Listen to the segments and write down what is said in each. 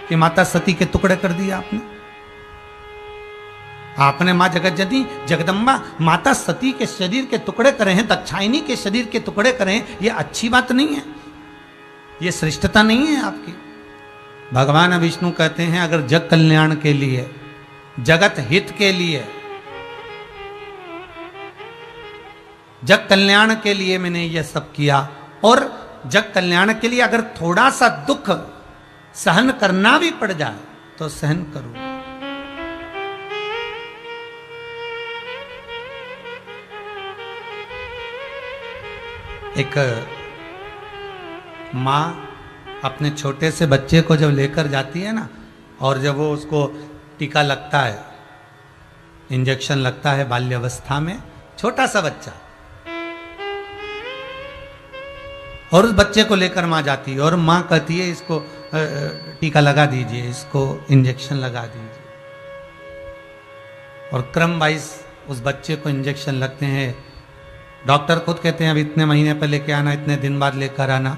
कि माता सती के टुकड़े कर दिए आपने मां जगतजननी जगदम्बा माता सती के शरीर के टुकड़े करे हैं, दाक्षायणी के शरीर के टुकड़े करे हैं, ये अच्छी बात नहीं है, ये श्रेष्ठता नहीं है आपकी। भगवान विष्णु कहते हैं अगर जग कल्याण के लिए, जगत हित के लिए, जग कल्याण के लिए मैंने यह सब किया, और जग कल्याण के लिए अगर थोड़ा सा दुख सहन करना भी पड़ जाए तो सहन करो। एक माँ अपने छोटे से बच्चे को जब लेकर जाती है ना, और जब वो उसको टीका लगता है, इंजेक्शन लगता है बाल्यावस्था में, छोटा सा बच्चा, और उस बच्चे को लेकर माँ जाती है और माँ कहती है इसको टीका लगा दीजिए, इसको इंजेक्शन लगा दीजिए, और क्रम वाइज उस बच्चे को इंजेक्शन लगते हैं। डॉक्टर खुद कहते हैं अब इतने महीने पर लेके आना, इतने दिन बाद लेकर आना,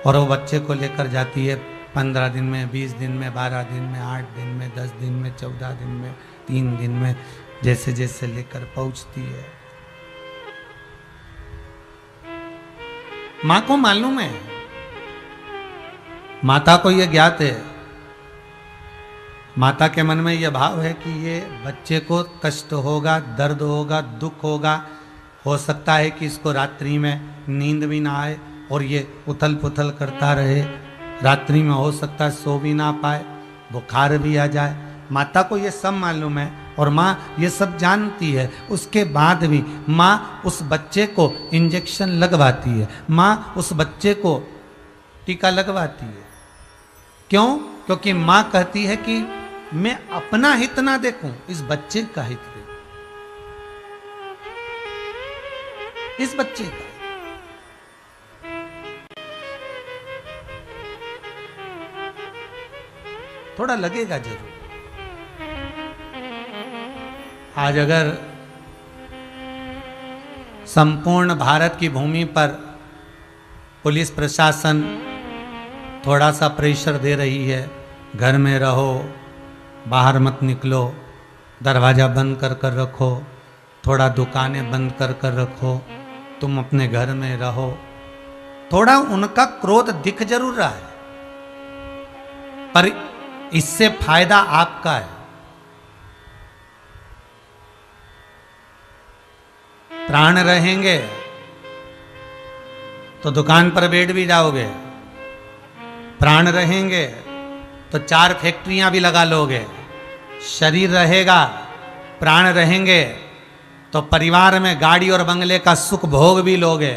और वो बच्चे को लेकर जाती है 15 दिन में, 20 दिन में, 12 दिन में, 8 दिन में, 10 दिन में, 14 दिन में, 3 दिन में, जैसे जैसे लेकर पहुंचती है। मां को मालूम है, माता को यह ज्ञात है, माता के मन में यह भाव है कि ये बच्चे को कष्ट होगा, दर्द होगा, दुख होगा, हो सकता है कि इसको रात्रि में नींद भी ना आए और ये उथल पुथल करता रहे, रात्रि में हो सकता है सो भी ना पाए, बुखार भी आ जाए। माता को ये सब मालूम है और माँ ये सब जानती है, उसके बाद भी माँ उस बच्चे को इंजेक्शन लगवाती है, माँ उस बच्चे को टीका लगवाती है। क्यों? क्योंकि माँ कहती है कि मैं अपना हित ना देखूं, इस बच्चे का हित देखूं, इस बच्चे का। थोड़ा लगेगा जरूर। आज अगर संपूर्ण भारत की भूमि पर पुलिस प्रशासन थोड़ा सा प्रेशर दे रही है, घर में रहो, बाहर मत निकलो, दरवाज़ा बंद कर कर रखो, थोड़ा दुकानें बंद कर कर रखो, तुम अपने घर में रहो, थोड़ा उनका क्रोध दिख जरूर रहा है, पर इससे फायदा आपका है। प्राण रहेंगे तो दुकान पर बैठ भी जाओगे, प्राण रहेंगे तो 4 फैक्ट्रियां भी लगा लोगे, शरीर रहेगा, प्राण रहेंगे तो परिवार में गाड़ी और बंगले का सुख भोग भी लोगे।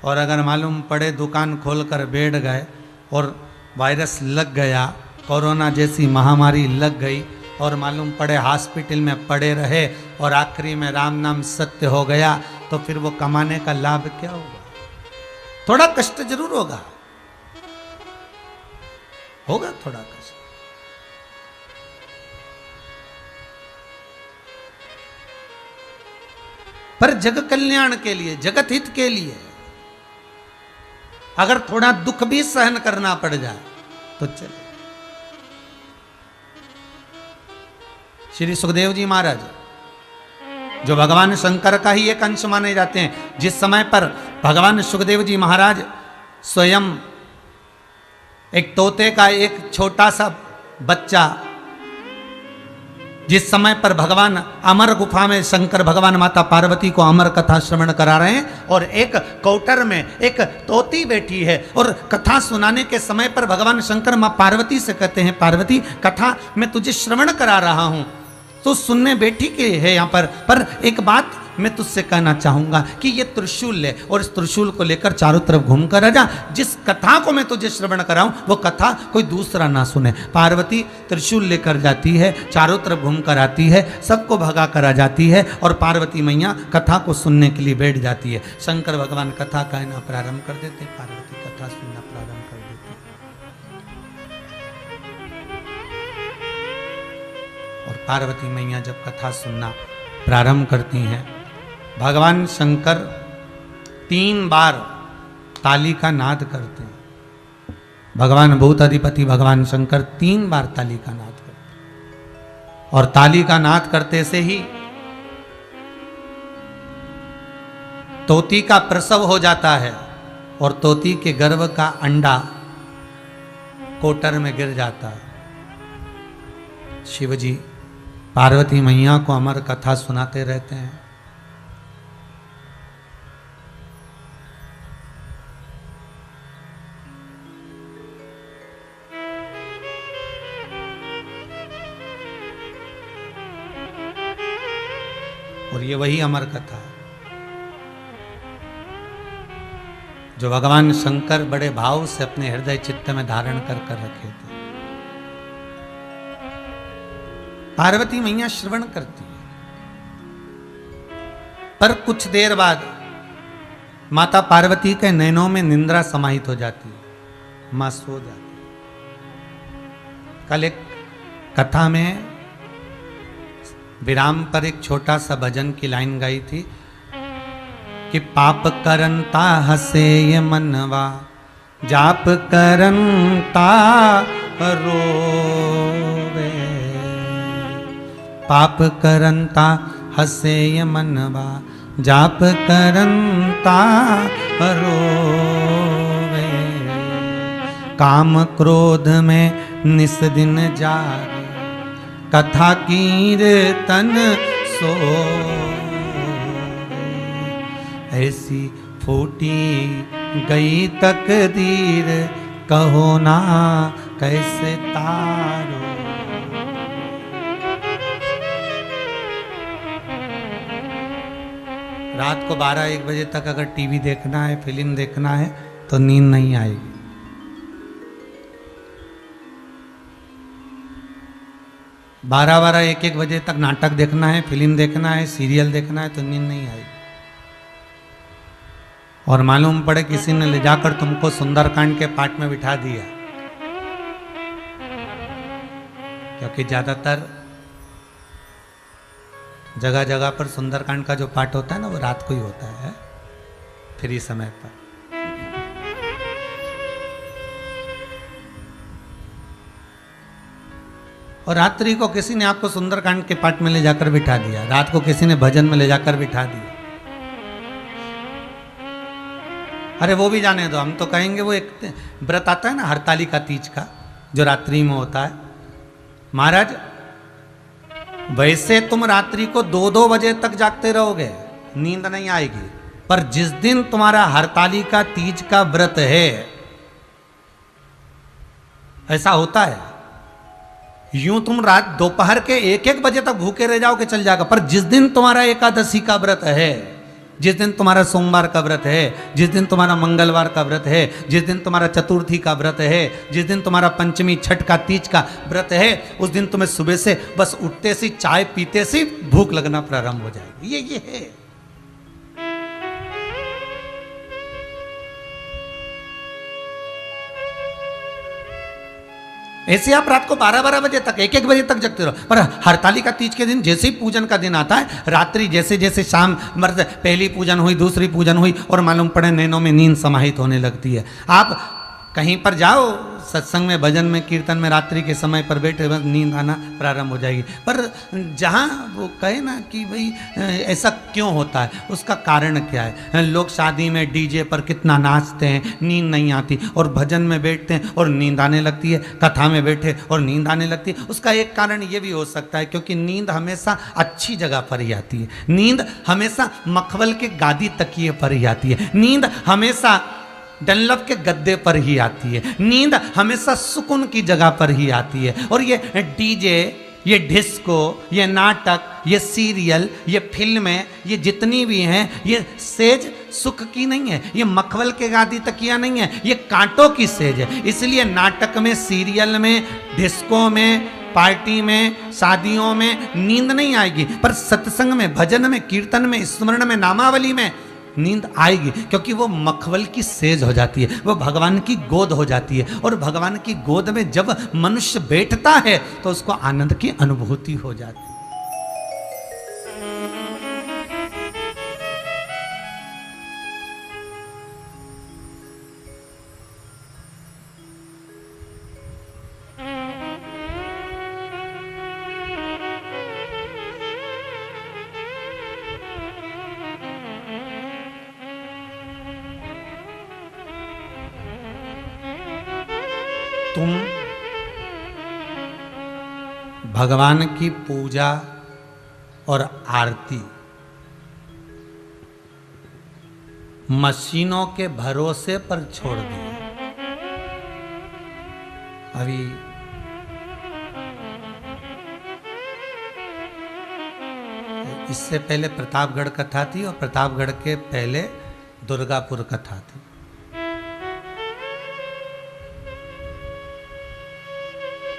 और अगर मालूम पड़े दुकान खोलकर बैठ गए और वायरस लग गया, कोरोना जैसी महामारी लग गई, और मालूम पड़े हॉस्पिटल में पड़े रहे और आखिरी में राम नाम सत्य हो गया, तो फिर वो कमाने का लाभ क्या होगा? थोड़ा कष्ट जरूर होगा, होगा थोड़ा कष्ट। पर जग कल्याण के लिए, जगत हित के लिए अगर थोड़ा दुख भी सहन करना पड़ जाए तो चले। श्री सुखदेव जी महाराज जो भगवान शंकर का ही एक अंश माने जाते हैं, जिस समय पर भगवान सुखदेव जी महाराज स्वयं एक तोते का एक छोटा सा बच्चा, जिस समय पर भगवान अमर गुफा में शंकर भगवान माता पार्वती को अमर कथा श्रवण करा रहे हैं, और एक कौटर में एक तोती बैठी है, और कथा सुनाने के समय पर भगवान शंकर मां पार्वती से कहते हैं, पार्वती कथा मैं तुझे श्रवण करा रहा हूं, तो सुनने बैठी के है यहाँ पर एक बात मैं तुझसे कहना चाहूंगा कि ये त्रिशूल ले, और इस त्रिशूल को लेकर चारों तरफ घूमकर आ जा, जिस कथा को मैं तुझे श्रवण कराऊं वो कथा कोई दूसरा ना सुने। पार्वती त्रिशूल लेकर जाती है, चारों तरफ घूमकर आती है, सबको भगा कर आ जाती है, और पार्वती मैया कथा को सुनने के लिए बैठ जाती है। शंकर भगवान कथा कहना प्रारंभ कर देते, पार्वती कथा सुनना प्रारंभ कर देती। और पार्वती मैया जब कथा सुनना प्रारंभ करती हैं, भगवान शंकर 3 बार ताली का नाद करते हैं, भगवान भूताधिपति भगवान शंकर 3 बार ताली का नाद करते, और ताली का नाद करते से ही तोती का प्रसव हो जाता है, और तोती के गर्भ का अंडा कोटर में गिर जाता है। शिवजी पार्वती मैया को अमर कथा सुनाते रहते हैं। और ये वही अमर कथा है जो भगवान शंकर बड़े भाव से अपने हृदय चित्त में धारण कर कर रखे थे। पार्वती मैया श्रवण करती है, पर कुछ देर बाद माता पार्वती के नैनों में निंद्रा समाहित हो जाती है, मां सो जाती है। कल एक कथा में विराम पर एक छोटा सा भजन की लाइन गाई थी कि पाप करंता हसे ये मनवा, जाप करंता रोवे। पाप करंता हसे ये मनवा, जाप करंता रोवे। काम क्रोध में निस दिन जागे, कथा कीर्तन सो। ऐसी फूटी गई तकदीर, कहो ना कैसे तारो। रात को 12-1 बजे तक अगर टीवी देखना है, फिल्म देखना है तो नींद नहीं आएगी। बारह 1-1 बजे तक नाटक देखना है, फिल्म देखना है, सीरियल देखना है तो नींद नहीं आएगी। और मालूम पड़े किसी ने ले जाकर तुमको सुंदरकांड के पाठ में बिठा दिया, क्योंकि ज्यादातर जगह जगह पर सुंदरकांड का जो पाठ होता है ना, वो रात को ही होता है, फ्री समय पर। और रात्रि को किसी ने आपको सुंदरकांड के पाठ में ले जाकर बिठा दिया, रात को किसी ने भजन में ले जाकर बिठा दिया। अरे वो भी जाने दो, हम तो कहेंगे वो एक व्रत आता है ना हरतालिका तीज का, जो रात्रि में होता है। महाराज वैसे तुम रात्रि को 2-2 बजे तक जागते रहोगे, नींद नहीं आएगी, पर जिस दिन तुम्हारा हरतालिका तीज का व्रत है, ऐसा होता है, यूं तुम रात दोपहर के 1-1 बजे तक भूखे रह जाओगे चल जाएगा, पर जिस दिन तुम्हारा एकादशी का व्रत है, जिस दिन तुम्हारा सोमवार का व्रत है, जिस दिन तुम्हारा मंगलवार का व्रत है, जिस दिन तुम्हारा चतुर्थी का व्रत है, जिस दिन तुम्हारा पंचमी छठ का तीज का व्रत है, उस दिन तुम्हें सुबह से बस उठते से चाय पीते से भूख लगना प्रारंभ हो जाएगी। ये है। ऐसे आप रात को 12-12 बजे तक 1-1 बजे तक जगते रहो, पर हरतालिका तीज के दिन जैसे ही पूजन का दिन आता है, रात्रि जैसे जैसे शाम मर्द पहली पूजन हुई, दूसरी पूजन हुई, और मालूम पड़े नैनों में नींद समाहित होने लगती है। आप कहीं पर जाओ सत्संग में, भजन में, कीर्तन में, रात्रि के समय पर बैठे नींद आना प्रारंभ हो जाएगी। पर जहाँ वो कहे ना कि भाई ऐसा क्यों होता है, उसका कारण क्या है। लोग शादी में डीजे पर कितना नाचते हैं, नींद नहीं आती, और भजन में बैठते हैं और नींद आने लगती है, कथा में बैठे और नींद आने लगती है। उसका एक कारण ये भी हो सकता है क्योंकि नींद हमेशा अच्छी जगह पर ही आती है, नींद हमेशा मखमल के गादी तकिए पर ही आती है, नींद हमेशा डनलप के गद्दे पर ही आती है, नींद हमेशा सुकून की जगह पर ही आती है। और ये डीजे, ये डिस्को, ये नाटक, ये सीरियल, ये फिल्में, ये जितनी भी हैं, ये सेज सुख की नहीं है, ये मखमल के गादी तकिया नहीं है, ये कांटों की सेज है। इसलिए नाटक में, सीरियल में, डिस्को में, पार्टी में, शादियों में नींद नहीं आएगी, पर सत्संग में, भजन में, कीर्तन में, स्मरण में, नामावली में नींद आएगी, क्योंकि वो मखमल की सेज हो जाती है, वो भगवान की गोद हो जाती है। और भगवान की गोद में जब मनुष्य बैठता है तो उसको आनंद की अनुभूति हो जाती है। तुम भगवान की पूजा और आरती मशीनों के भरोसे पर छोड़ दिए। अभी इससे पहले प्रतापगढ़ कथा थी और प्रतापगढ़ के पहले दुर्गापुर कथा थी।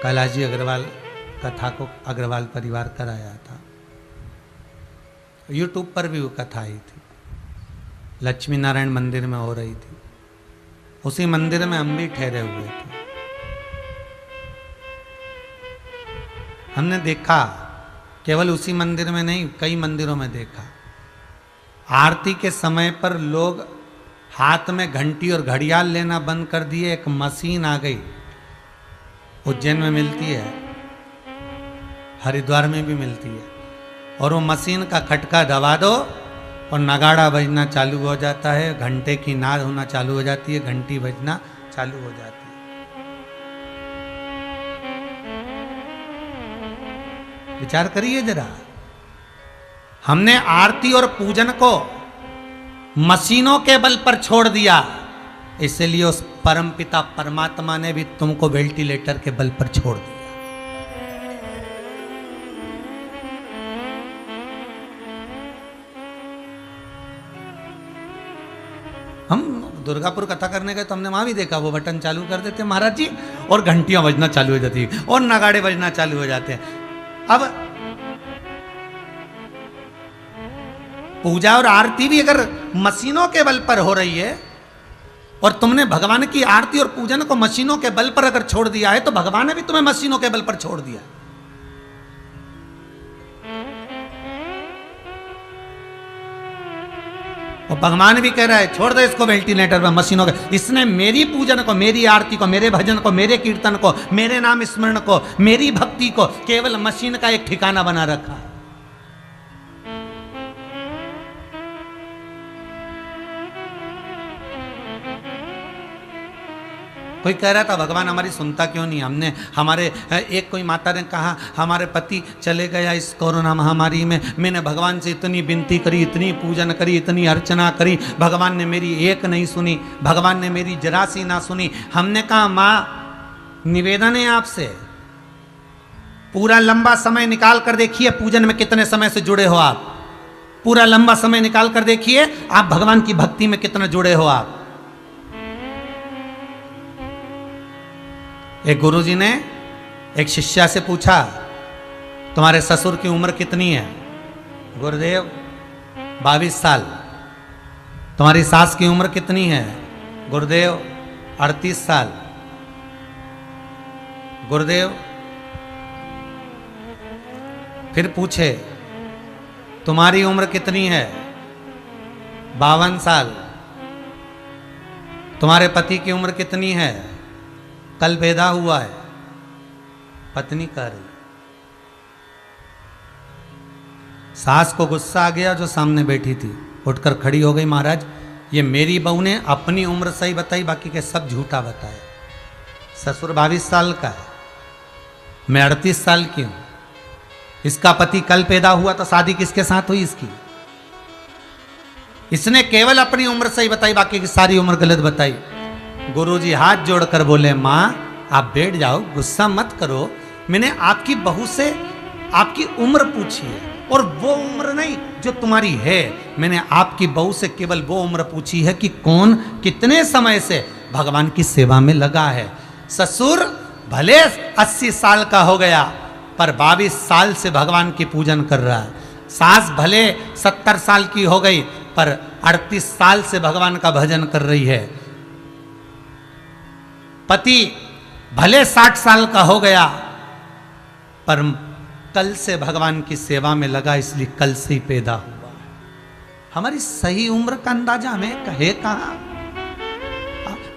कैलाशजी अग्रवाल कथा को अग्रवाल परिवार कराया था। यूट्यूब पर भी वो कथा आई थी, लक्ष्मी नारायण मंदिर में हो रही थी। उसी मंदिर में हम भी ठहरे हुए थे। हमने देखा, केवल उसी मंदिर में नहीं, कई मंदिरों में देखा, आरती के समय पर लोग हाथ में घंटी और घड़ियाल लेना बंद कर दिए। एक मशीन आ गई, उज्जैन में मिलती है, हरिद्वार में भी मिलती है, और वो मशीन का खटका दबा दो और नगाड़ा बजना चालू हो जाता है, घंटे की नाद होना चालू हो जाती है, घंटी बजना चालू हो जाती है। विचार करिए जरा, हमने आरती और पूजन को मशीनों के बल पर छोड़ दिया, इसलिए उस परमपिता परमात्मा ने भी तुमको वेंटिलेटर के बल पर छोड़ दिया। हम दुर्गापुर कथा करने गए तो हमने वहां भी देखा, वो बटन चालू कर देते महाराज जी और घंटियां बजना चालू हो जाती है और नगाड़े बजना चालू हो जाते हैं। अब पूजा और आरती भी अगर मशीनों के बल पर हो रही है और तुमने भगवान की आरती और पूजन को मशीनों के बल पर अगर छोड़ दिया है, तो भगवान ने भी तुम्हें मशीनों के बल पर छोड़ दिया। और भगवान भी कह रहा है छोड़ दो इसको वेंटिलेटर में, मशीनों के। इसने मेरी पूजन को, मेरी आरती को, मेरे भजन को, मेरे कीर्तन को, मेरे नाम स्मरण को, मेरी भक्ति को केवल मशीन का एक ठिकाना बना रखा। कोई कह रहा था भगवान हमारी सुनता क्यों नहीं। हमने हमारे एक कोई माता ने कहा हमारे पति चले गया इस कोरोना महामारी में, मैंने भगवान से इतनी विनती करी, इतनी पूजन करी, इतनी अर्चना करी, भगवान ने मेरी एक नहीं सुनी, भगवान ने मेरी जरा सी ना सुनी। हमने कहा माँ निवेदन है आपसे, पूरा लंबा समय निकाल कर देखिए पूजन में कितने समय से जुड़े हो आप, पूरा लंबा समय निकाल कर देखिए आप भगवान की भक्ति में कितने जुड़े हो आप। एक गुरुजी ने एक शिष्या से पूछा तुम्हारे ससुर की उम्र कितनी है? गुरुदेव 22 साल। तुम्हारी सास की उम्र कितनी है? गुरुदेव 38 साल। गुरुदेव फिर पूछे तुम्हारी उम्र कितनी है? 52 साल। तुम्हारे पति की उम्र कितनी है? कल पैदा हुआ है। पत्नी कह रही। सास को गुस्सा आ गया जो सामने बैठी थी, उठकर खड़ी हो गई, महाराज ये मेरी बहू ने अपनी उम्र सही बताई, बाकी के सब झूठा बताया। ससुर 22 साल का है, मैं 38 साल की हूं, इसका पति कल पैदा हुआ तो शादी किसके साथ हुई इसकी? इसने केवल अपनी उम्र सही बताई, बाकी की सारी उम्र गलत बताई। गुरुजी हाथ जोड़कर बोले माँ आप बैठ जाओ, गुस्सा मत करो, मैंने आपकी बहू से आपकी उम्र पूछी है और वो उम्र नहीं जो तुम्हारी है, मैंने आपकी बहू से केवल वो उम्र पूछी है कि कौन कितने समय से भगवान की सेवा में लगा है। ससुर भले 80 साल का हो गया पर 22 साल से भगवान की पूजन कर रहा है। सास भले 70 साल की हो गई पर 38 साल से भगवान का भजन कर रही है। पति भले 60 साल का हो गया पर कल से भगवान की सेवा में लगा, इसलिए कल से ही पैदा हुआ। हमारी सही उम्र का अंदाजा हमें कहे कहां?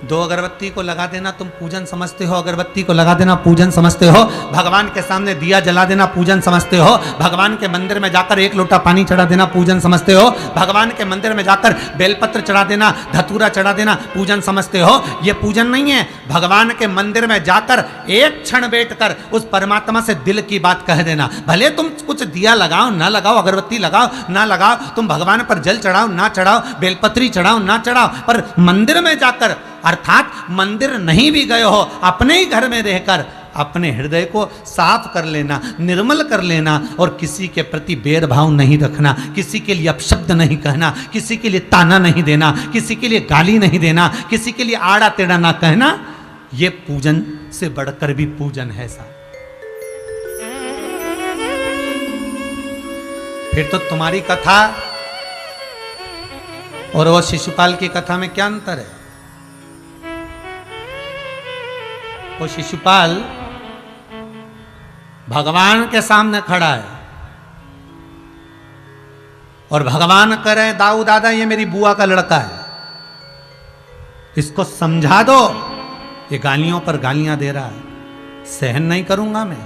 2 अगरबत्ती को लगा देना तुम पूजन समझते हो, अगरबत्ती को लगा देना पूजन समझते हो, भगवान के सामने दिया जला देना पूजन समझते हो, भगवान के मंदिर में जाकर 1 लोटा पानी चढ़ा देना पूजन समझते हो, भगवान के मंदिर में जाकर बेलपत्र चढ़ा देना, धतूरा चढ़ा देना पूजन समझते हो। ये पूजन नहीं है। भगवान के मंदिर में जाकर एक क्षण बैठकर उस परमात्मा से दिल की बात कह देना। भले तुम कुछ दिया लगाओ ना लगाओ, अगरबत्ती लगाओ ना लगाओ, तुम भगवान पर जल चढ़ाओ ना चढ़ाओ, बेलपत्री चढ़ाओ ना चढ़ाओ, पर मंदिर में जाकर, अर्थात मंदिर नहीं भी गए हो, अपने ही घर में रहकर अपने हृदय को साफ कर लेना, निर्मल कर लेना, और किसी के प्रति भेदभाव नहीं रखना, किसी के लिए अपशब्द नहीं कहना, किसी के लिए ताना नहीं देना, किसी के लिए गाली नहीं देना, किसी के लिए आड़ा टेढ़ा ना कहना। ये पूजन से बढ़कर भी पूजन है साहब। फिर तो तुम्हारी कथा और वो शिशुपाल की कथा में क्या अंतर है? वो शिशुपाल भगवान के सामने खड़ा है और भगवान कह रहे हैं दाऊ दादा ये मेरी बुआ का लड़का है, इसको समझा दो, ये गालियों पर गालियां दे रहा है, सहन नहीं करूंगा मैं,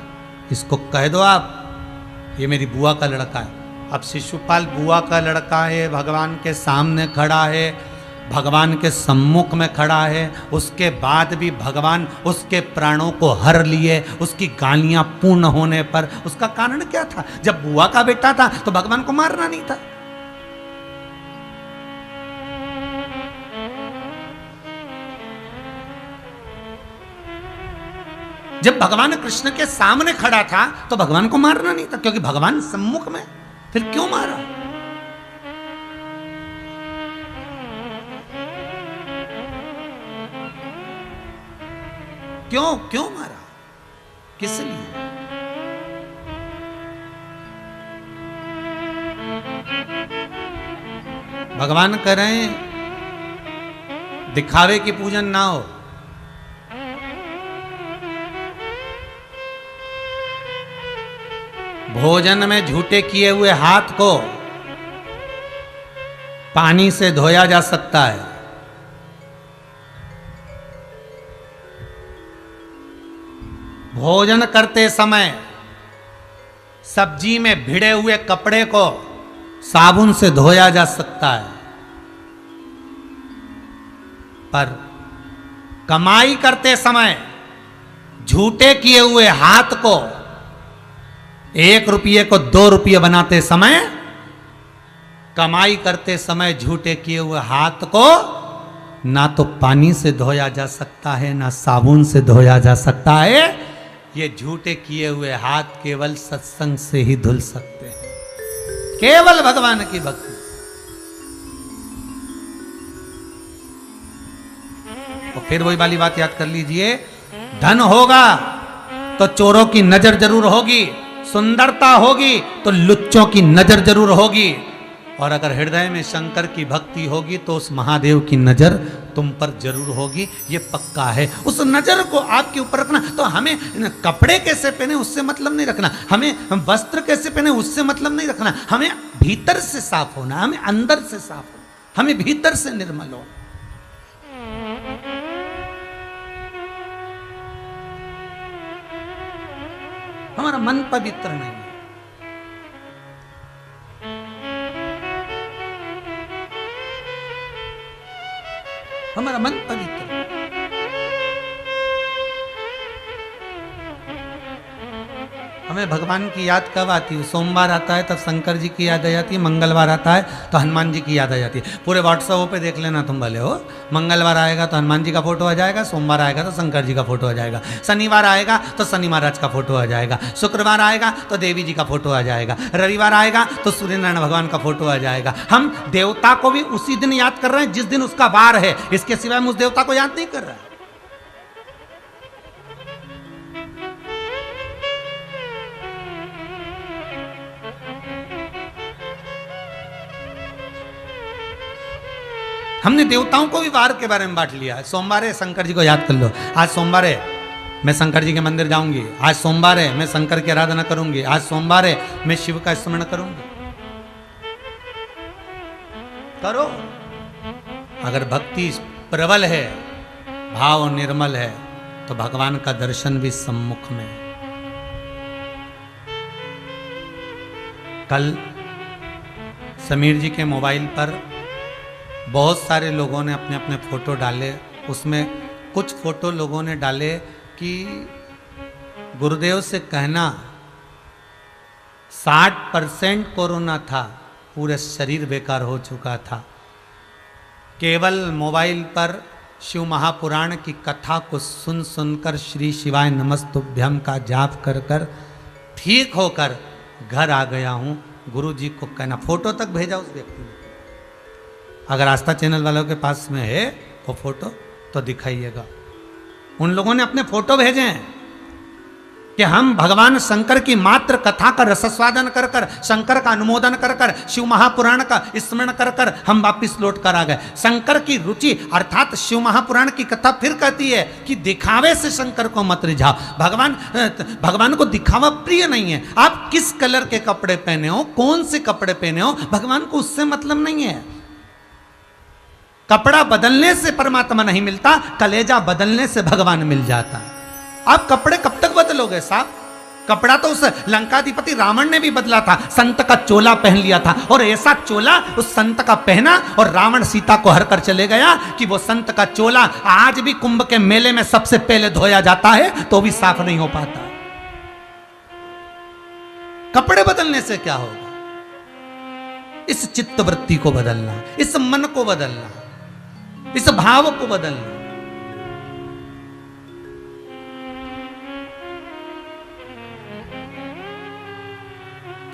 इसको कह दो आप ये मेरी बुआ का लड़का है। अब शिशुपाल बुआ का लड़का है, भगवान के सामने खड़ा है, भगवान के सम्मुख में खड़ा है, उसके बाद भी भगवान उसके प्राणों को हर लिए, उसकी गालियां पूर्ण होने पर। उसका कारण क्या था? जब बुआ का बेटा था तो भगवान को मारना नहीं था। जब भगवान कृष्ण के सामने खड़ा था तो भगवान को मारना नहीं था, क्योंकि भगवान सम्मुख में, फिर क्यों मारा? क्यों मारा? किस लिए? भगवान कह रहे हैं दिखावे की पूजन ना हो, भोजन में झूठे किए हुए हाथ को पानी से धोया जा सकता है, भोजन करते समय सब्जी में भिड़े हुए कपड़े को साबुन से धोया जा सकता है, पर कमाई करते समय झूठे किए हुए हाथ को 1 रुपये को 2 रुपये बनाते समय, कमाई करते समय झूठे किए हुए हाथ को ना तो पानी से धोया जा सकता है ना साबुन से धोया जा सकता है। ये झूठे किए हुए हाथ केवल सत्संग से ही धुल सकते हैं, केवल भगवान की भक्ति। तो फिर वही वाली बात याद कर लीजिए, धन होगा तो चोरों की नजर जरूर होगी, सुंदरता होगी तो लुच्चों की नजर जरूर होगी, और अगर हृदय में शंकर की भक्ति होगी तो उस महादेव की नजर तुम पर जरूर होगी, ये पक्का है। उस नजर को आपके ऊपर रखना। तो हमें कपड़े कैसे पहने उससे मतलब नहीं रखना, हमें वस्त्र कैसे पहने उससे मतलब नहीं रखना, हमें भीतर से साफ होना, हमें अंदर से साफ होना, हमें भीतर से निर्मल होना। हमारा मन पवित्र नहीं है, हमारा मन पवित्र। हमें भगवान की याद कब आती है? सोमवार आता है तब शंकर जी की याद आ जाती है, मंगलवार आता है तो हनुमान जी की याद आ जाती है। पूरे व्हाट्सएप पे देख लेना तुम भले हो, मंगलवार आएगा तो हनुमान जी का फोटो आ जाएगा, सोमवार आएगा तो शंकर जी का फोटो आ जाएगा, शनिवार आएगा तो शनि महाराज का फोटो आ जाएगा, शुक्रवार आएगा तो देवी जी का फोटो आ जाएगा, रविवार आएगा तो सूर्य नारायण भगवान का फोटो आ जाएगा। हम देवता को भी उसी दिन याद कर रहे हैं जिस दिन उसका वार है, इसके सिवाय हम उस देवता को याद नहीं कर रहे हैं। हमने देवताओं को भी वार के बारे में बांट लिया है। सोमवार है, शंकर जी को याद कर लो, आज सोमवार है मैं शंकर जी के मंदिर जाऊंगी, आज सोमवार है मैं शंकर की आराधना करूंगी, आज सोमवार है मैं शिव का स्मरण करूंगी। करो, अगर भक्ति प्रबल है भाव निर्मल है तो भगवान का दर्शन भी सम्मुख में है। कल समीर जी के मोबाइल पर बहुत सारे लोगों ने अपने अपने फोटो डाले। उसमें कुछ फोटो लोगों ने डाले कि गुरुदेव से कहना 60% कोरोना था, पूरे शरीर बेकार हो चुका था, केवल मोबाइल पर शिव महापुराण की कथा को सुन सुनकर श्री शिवाय नमस्तुभ्यम का जाप कर कर ठीक होकर घर आ गया हूँ। गुरु जी को कहना, फोटो तक भेजा उस व्यक्ति ने। अगर आस्था चैनल वालों के पास में है वो फोटो तो दिखाइएगा। उन लोगों ने अपने फोटो भेजे हैं कि हम भगवान शंकर की मात्र कथा का रसस्वादन कर कर, शंकर का अनुमोदन कर कर, शिव महापुराण का स्मरण कर कर हम वापिस लौट कर आ गए। शंकर की रुचि अर्थात शिव महापुराण की कथा फिर कहती है कि दिखावे से शंकर को मत रिझाओ। भगवान को दिखावा प्रिय नहीं है। आप किस कलर के कपड़े पहने हो, कौन से कपड़े पहने हो, भगवान को उससे मतलब नहीं है। कपड़ा बदलने से परमात्मा नहीं मिलता, कलेजा बदलने से भगवान मिल जाता है। आप कपड़े कब तक बदलोगे साहब? कपड़ा तो उस लंकाधिपति रावण ने भी बदला था, संत का चोला पहन लिया था, और ऐसा चोला उस संत का पहना और रावण सीता को हर कर चले गया कि वो संत का चोला आज भी कुंभ के मेले में सबसे पहले धोया जाता है तो भी साफ नहीं हो पाता। कपड़े बदलने से क्या होगा? इस चित्त वृत्ति को बदलना, इस मन को बदलना, इस भाव को बदलना।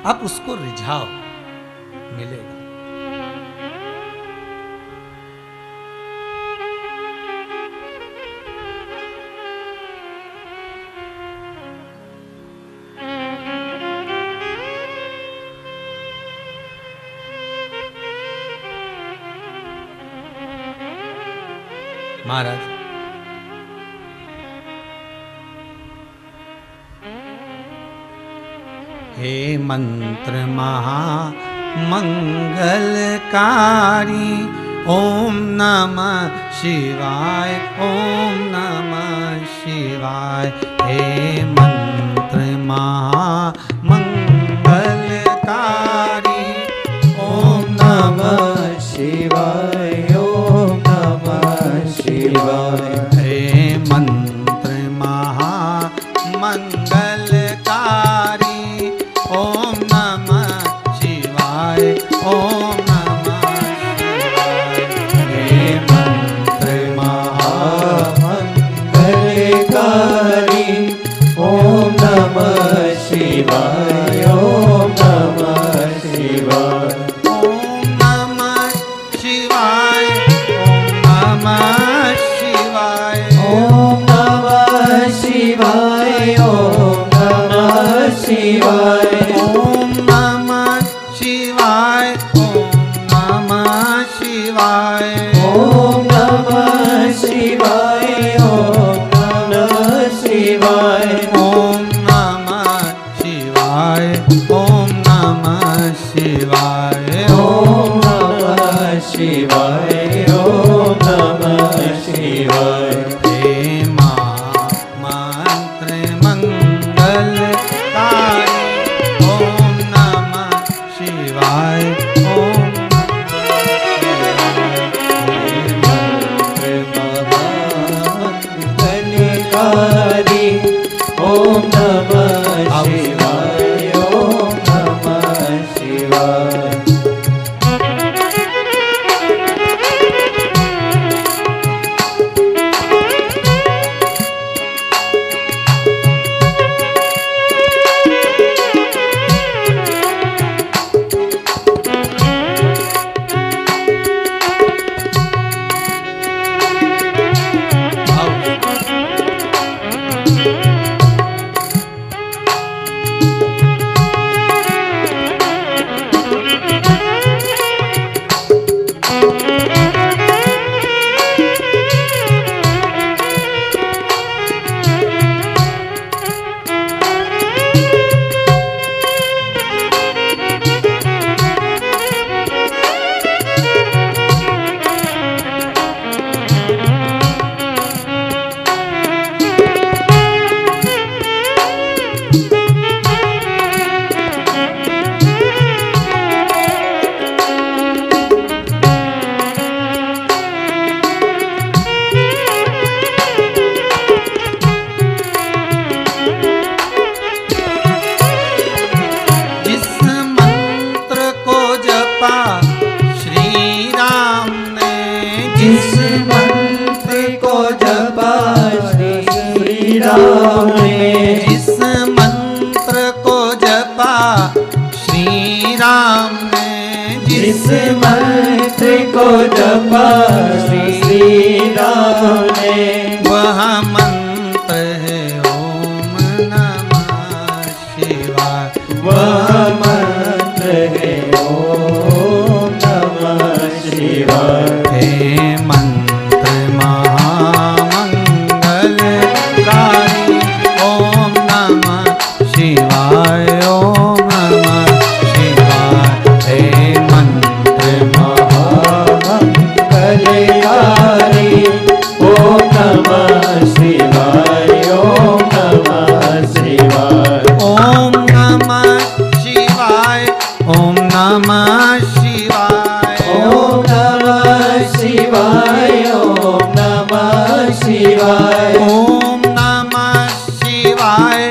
आप उसको रिझाओ, मिलेगा। महाराज हे मंत्र महामंगलकारी, ओम नमः शिवाय, ओम नमः शिवाय। हे मंत्र महामंगलकारी, ओम नमः शिवाय, ओम नमः शिवाय। हे मंत्र महामंगलकारी, ओम नमः शिवाय, ओम नमः शिवाय। हे मंत्र महामंगलकारी, ओम नमः शिवाय, ओम नमः शिवाय। ओम नमः शिवाय, ओम नमः शिवाय। ओम नमः शिवाय, ओम नमः शिवाय। ओम नमः शिवाय, ओम नमः शिवाय। ओम नमः शिवाय, ओम नमः शिवाय। ओम नमः शिवाय, ओम नमः शिवाय। ओम नमः शिवाय, ओम नमः शिवाय। हे मंत्र मंगलकारी, ओम नमः शिवाय, ओम मंगलकारी, ओम नमः शिवाय, ओम नमः शिवाय। इस मंत्र को जपा श्री राम ने। वह मंत्र है ओम नमः शिवाय। वह मंत्र है ओम नमः शिवाय। हे मंत्र महामंगलकारी ओम नमः शिवाय ओम नमः शिवाय। हे मंत्र महामंगलकारी ओम नमः शिवाय ओम नमः शिवाय। ओम नमः शिवाय ओम नमः शिवाय। ओम नमः शिवाय ओम नमः शिवाय। ओम नमः शिवाय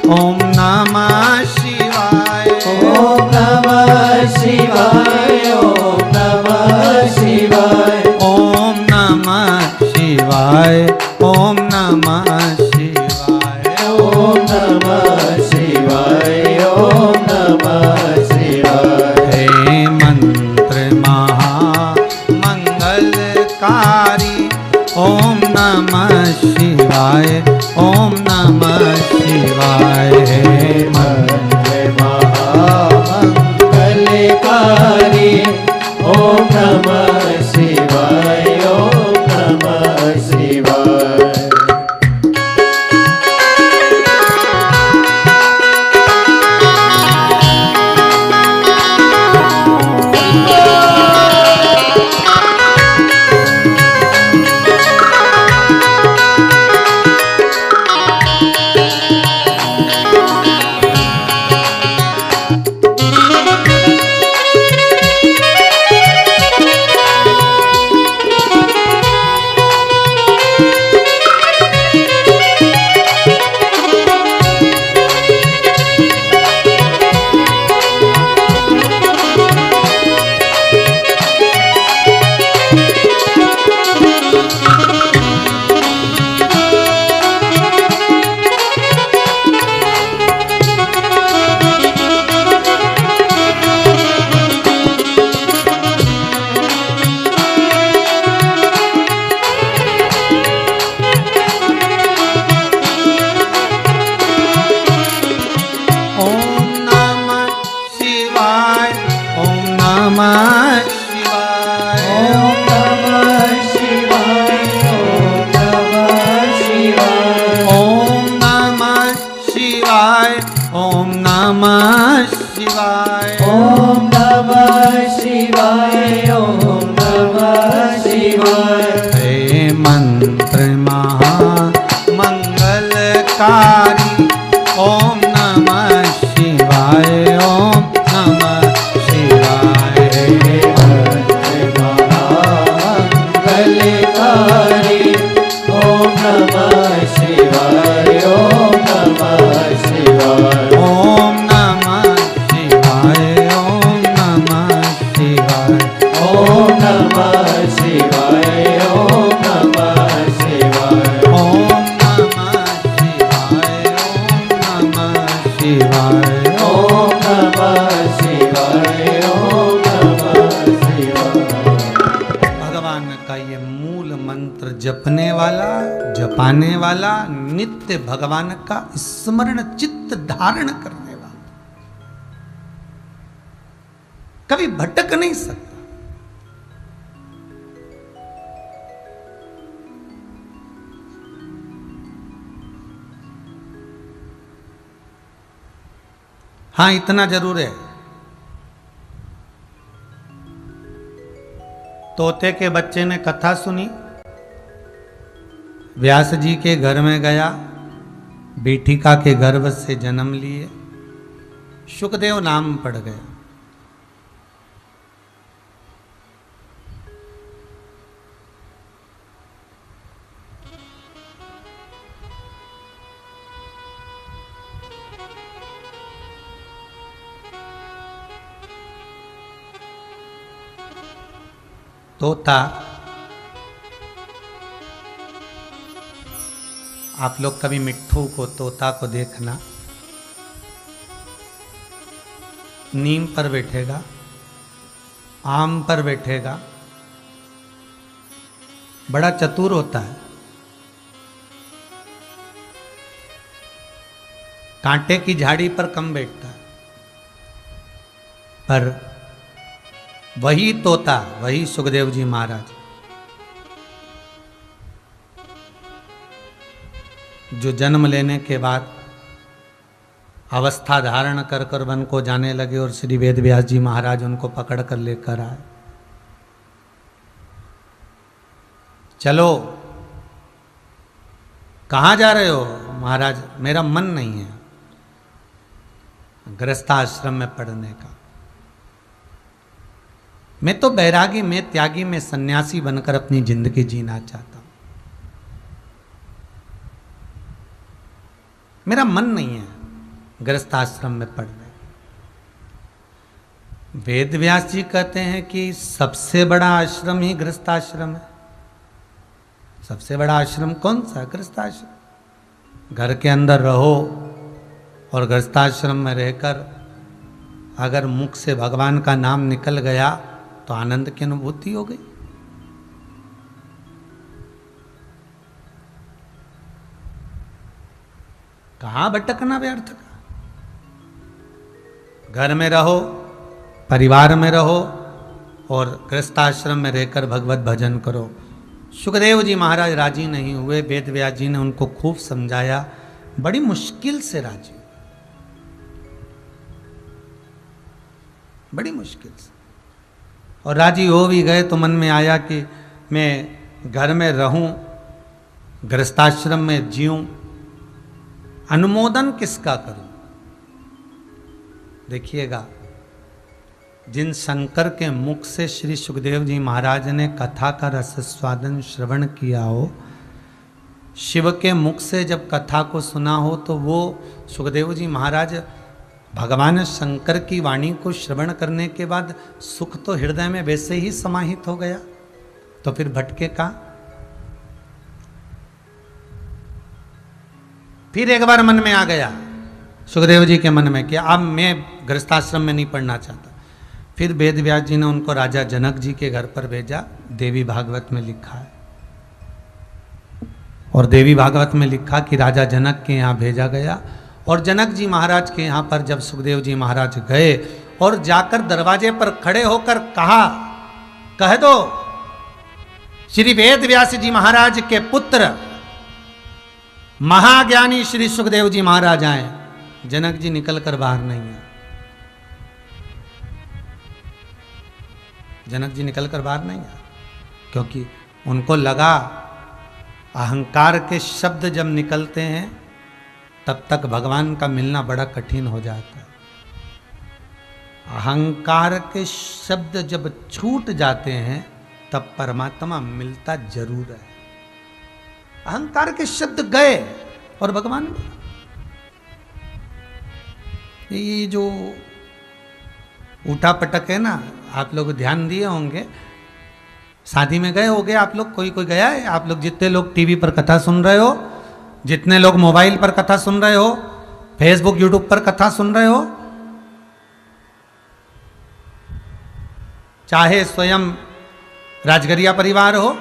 ओम नमः शिवाय। ओम नमः शिवाय ओम नमः शिवाय। ओम नमः शिवाय ओम नमः शिवाय। ओम नमः शिवाय ओम नमः शिवाय। हे मंत्र महामंगलकारी ओम नमः शिवाय ओम नमः शिवाय। हे मंत्र महामंगलकारी ओम नमः शिवाय ओम नमः शिवाय। ओम नमः शिवाय ओम नमः शिवाय। ओम नमः शिवाय ओम नमः शिवाय। ओम नमः शिवाय ओम नमः शिवाय। ओम नमः शिवाय ओम नमः शिवाय। हे मंत्र महामंगलकारी ओम नमः शिवाय ओम नमः शिवाय। हे मंत्र महामंगलकारी ओम नमः शिवाय ओम नमः शिवाय। ओम नमः शिवाय ओम नमः शिवाय। ओम नमः शिवाय ओम नमः शिवाय। ओम नमः शिवाय ओम नमः शिवाय। ओम नमः शिवाय ओम नमः शिवाय। भगवान का ये मूल मंत्र जपने वाला जपाने वाला नित्य भगवान का स्मरण चित्त धारण करने वाला कभी भटक नहीं सकता। हाँ, इतना जरूर है, तोते के बच्चे ने कथा सुनी, व्यास जी के घर में गया, बेटिका के गर्भ से जन्म लिए, शुकदेव नाम पड़ गया। तोता, आप लोग कभी मिट्ठू को तोता को देखना, नीम पर बैठेगा, आम पर बैठेगा, बड़ा चतुर होता है, कांटे की झाड़ी पर कम बैठता है, पर वही तोता, वही सुखदेव जी महाराज जो जन्म लेने के बाद अवस्था धारण कर कर वन को जाने लगे और श्री वेद व्यास जी महाराज उनको पकड़ कर लेकर आए। चलो, कहाँ जा रहे हो? महाराज मेरा मन नहीं है गृहस्थाश्रम में पढ़ने का, मैं तो बैरागी में, त्यागी में, सन्यासी बनकर अपनी जिंदगी जीना चाहता हूं, मेरा मन नहीं है गृहस्थाश्रम में पढ़ने। वेद व्यास जी कहते हैं कि सबसे बड़ा आश्रम ही गृहस्थाश्रम है। सबसे बड़ा आश्रम कौन सा? गृहस्थाश्रम। घर के अंदर रहो और गृहस्थाश्रम में रहकर अगर मुख से भगवान का नाम निकल गया तो आनंद की अनुभूति हो गई। कहाँ भटकना व्यर्थ का? घर में रहो, परिवार में रहो और गृहस्थाश्रम में रहकर भगवत भजन करो। सुखदेव जी महाराज राजी नहीं हुए, वेद व्यास जी ने उनको खूब समझाया, बड़ी मुश्किल से राजी, बड़ी मुश्किल से। और राजी हो भी गए तो मन में आया कि मैं घर में रहूं, गृहस्थाश्रम में जीऊं, अनुमोदन किसका करूं? देखिएगा, जिन शंकर के मुख से श्री सुखदेव जी महाराज ने कथा का रसस्वादन श्रवण किया हो, शिव के मुख से जब कथा को सुना हो, तो वो सुखदेव जी महाराज भगवान शंकर की वाणी को श्रवण करने के बाद सुख तो हृदय में वैसे ही समाहित हो गया, तो फिर भटके कहाँ? फिर एक बार मन में आ गया सुखदेव जी के मन में कि अब मैं गृहस्थाश्रम में नहीं पढ़ना चाहता। फिर वेद व्यास जी ने उनको राजा जनक जी के घर पर भेजा। देवी भागवत में लिखा है, और देवी भागवत में लिखा कि राजा जनक के यहाँ भेजा गया। और जनक जी महाराज के यहाँ पर जब सुखदेव जी महाराज गए और जाकर दरवाजे पर खड़े होकर कहा, कह दो श्री वेद व्यास जी महाराज के पुत्र महाज्ञानी श्री सुखदेव जी महाराज आए। जनक जी निकल कर बाहर नहीं है, जनक जी निकल कर बाहर नहीं है, क्योंकि उनको लगा अहंकार के शब्द जब निकलते हैं तब तक भगवान का मिलना बड़ा कठिन हो जाता है। अहंकार के शब्द जब छूट जाते हैं तब परमात्मा मिलता जरूर है। अहंकार के शब्द गए और भगवान मिला। ये जो उठा पटक है ना, आप लोग ध्यान दिए होंगे, शादी में गए होंगे आप लोग, कोई कोई गया है? आप लोग जितने लोग टीवी पर कथा सुन रहे हो, जितने लोग मोबाइल पर कथा सुन रहे हो, फेसबुक यूट्यूब पर कथा सुन रहे हो, चाहे स्वयं राजगरिया परिवार हो,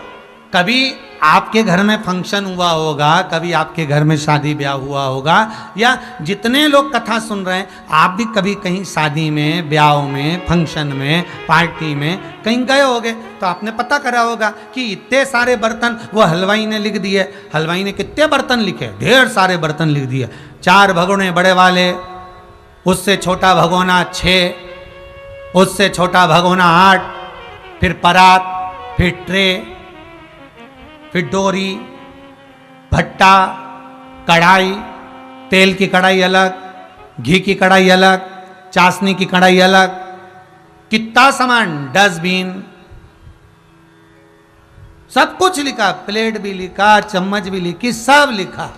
कभी आपके घर में फंक्शन हुआ होगा, कभी आपके घर में शादी ब्याह हुआ होगा, या जितने लोग कथा सुन रहे हैं आप भी कभी कहीं शादी में, ब्याह में, फंक्शन में, पार्टी में कहीं गए होगे, तो आपने पता करा होगा कि इतने सारे बर्तन वो हलवाई ने लिख दिए। हलवाई ने कितने बर्तन लिखे? ढेर सारे बर्तन लिख दिए। 4 भगोने बड़े वाले, उससे छोटा भगोना 6, उससे छोटा भगोना 8, फिर परात, फिर ट्रे, फिर डोरी, भट्टा, कढ़ाई, तेल की कढ़ाई अलग, घी की कढ़ाई अलग, चाशनी की कढ़ाई अलग, कितना सामान, डस्टबिन, सब कुछ लिखा, प्लेट भी लिखा, चम्मच भी लिखी, सब लिखा।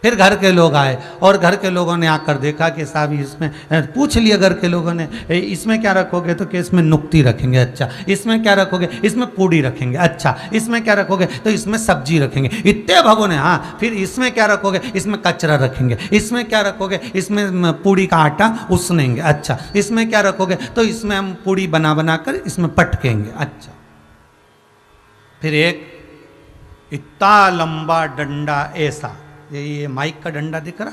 फिर घर के लोग आए और घर के लोगों ने आकर देखा कि साहब इसमें, पूछ लिया घर के लोगों ने, इसमें क्या रखोगे? तो कि इसमें नुक्ती रखेंगे। अच्छा। इसमें क्या रखोगे? इसमें पूड़ी रखेंगे। अच्छा। इसमें क्या रखोगे? तो इसमें सब्जी रखेंगे। इतने भगों ने। हाँ। फिर इसमें क्या रखोगे? इसमें कचरा रखेंगे। इसमें क्या रखोगे? इसमें पूड़ी का आटा उसनेंगे। अच्छा। इसमें क्या रखोगे? तो इसमें हम पूड़ी बना बना कर इसमें पटकेंगे। अच्छा। फिर एक इतना लंबा डंडा, ऐसा, ये माइक का डंडा दिख रहा,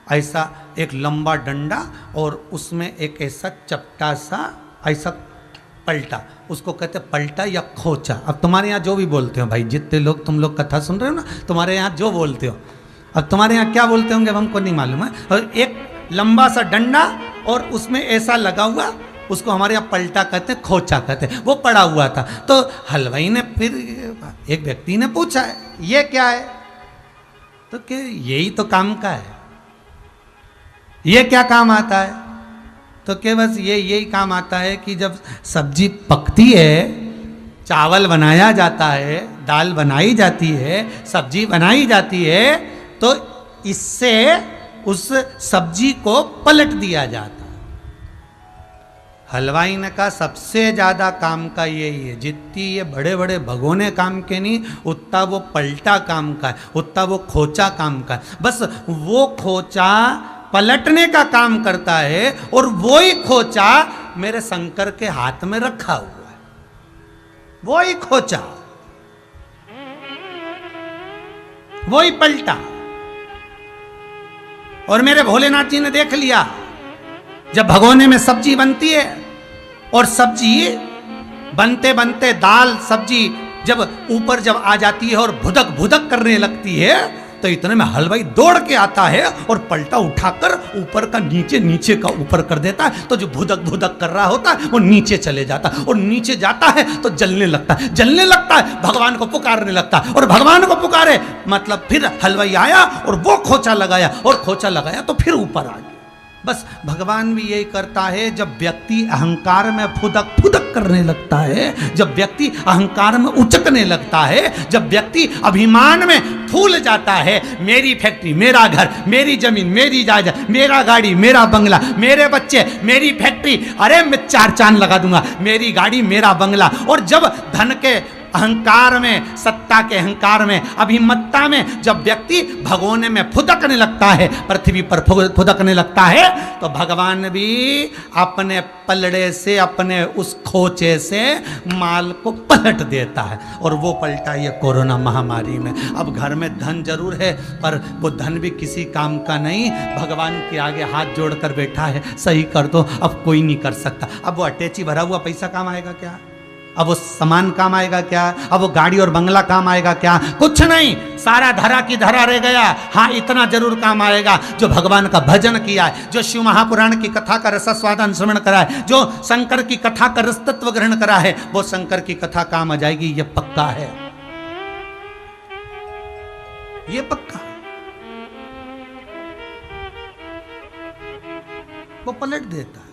ऐसा एक लंबा डंडा और उसमें एक ऐसा चपटा सा ऐसा पलटा, उसको कहते पलटा या खोचा। अब तुम्हारे यहाँ जो भी बोलते हो भाई, जितने लोग तुम लोग कथा सुन रहे हो ना, तुम्हारे यहाँ जो बोलते हो, अब तुम्हारे यहाँ क्या बोलते होंगे अब हमको नहीं मालूम है। और एक लंबा सा डंडा और उसमें ऐसा लगा हुआ, उसको हमारे यहाँ पलटा कहते हैं, खोचा कहते हैं, वो पड़ा हुआ था। तो हलवाई ने, फिर एक व्यक्ति ने पूछा है ये क्या है? तो कि यही तो काम का है, ये क्या काम आता है? तो कि बस यही काम आता है कि जब सब्जी पकती है, चावल बनाया जाता है, दाल बनाई जाती है, सब्जी बनाई जाती है, तो इससे उस सब्जी को पलट दिया जाता है। हलवाई ने कहा सबसे ज़्यादा काम का यही है, जितनी ये बड़े बड़े भगोने काम के नहीं, उतना वो पलटा काम का है, उतना वो खोचा काम का है। बस वो खोचा पलटने का काम करता है और वो ही खोचा मेरे शंकर के हाथ में रखा हुआ है, वो ही खोचा, वो ही पलटा। और मेरे भोलेनाथ जी ने देख लिया, जब भगोने में सब्जी बनती है और सब्जी बनते बनते दाल सब्जी जब ऊपर जब आ जाती है और भुदक भुदक करने लगती है, तो इतने में हलवाई दौड़ के आता है और पलटा उठाकर ऊपर का नीचे, नीचे का ऊपर कर देता है। तो जो भुदक भुदक कर रहा होता है वो नीचे चले जाता है, और नीचे जाता है तो जलने लगता है, जलने लगता है, भगवान को पुकारने लगता है, और भगवान को पुकारे मतलब फिर हलवाई आया और वो खोचा लगाया, और खोचा लगाया तो फिर ऊपर आ गया। बस भगवान भी यही करता है, जब व्यक्ति अहंकार में फुदक फुदक करने लगता है, जब व्यक्ति अहंकार में उचकने लगता है, जब व्यक्ति अभिमान में फूल जाता है, मेरी फैक्ट्री, मेरा घर, मेरी जमीन, मेरी जायदाद, मेरा गाड़ी, मेरा बंगला, मेरे बच्चे, मेरी फैक्ट्री, अरे मैं 4 चांद लगा दूंगा, मेरी गाड़ी, मेरा बंगला। और जब धन के अहंकार में, सत्ता के अहंकार में, अभिमत्ता में जब व्यक्ति भगोने में फुदकने लगता है, पृथ्वी पर फुदकने लगता है, तो भगवान भी अपने पलड़े से, अपने उस खोचे से माल को पलट देता है। और वो पलटा ये कोरोना महामारी में। अब घर में धन जरूर है, पर वो धन भी किसी काम का नहीं, भगवान के आगे हाथ जोड़कर बैठा है, सही कर दो, अब कोई नहीं कर सकता। अब वो अटैची भरा हुआ पैसा काम आएगा क्या? अब वो सामान काम आएगा क्या? अब वो गाड़ी और बंगला काम आएगा क्या? कुछ नहीं, सारा धरा की धरा रह गया। हाँ, इतना जरूर काम आएगा, जो भगवान का भजन किया है, जो शिव महापुराण की कथा का रसास्वादन श्रवण करा है, जो शंकर की कथा का रसतत्व ग्रहण करा है, वो शंकर की कथा काम आ जाएगी, ये पक्का है, ये पक्का। वो पलट देता है।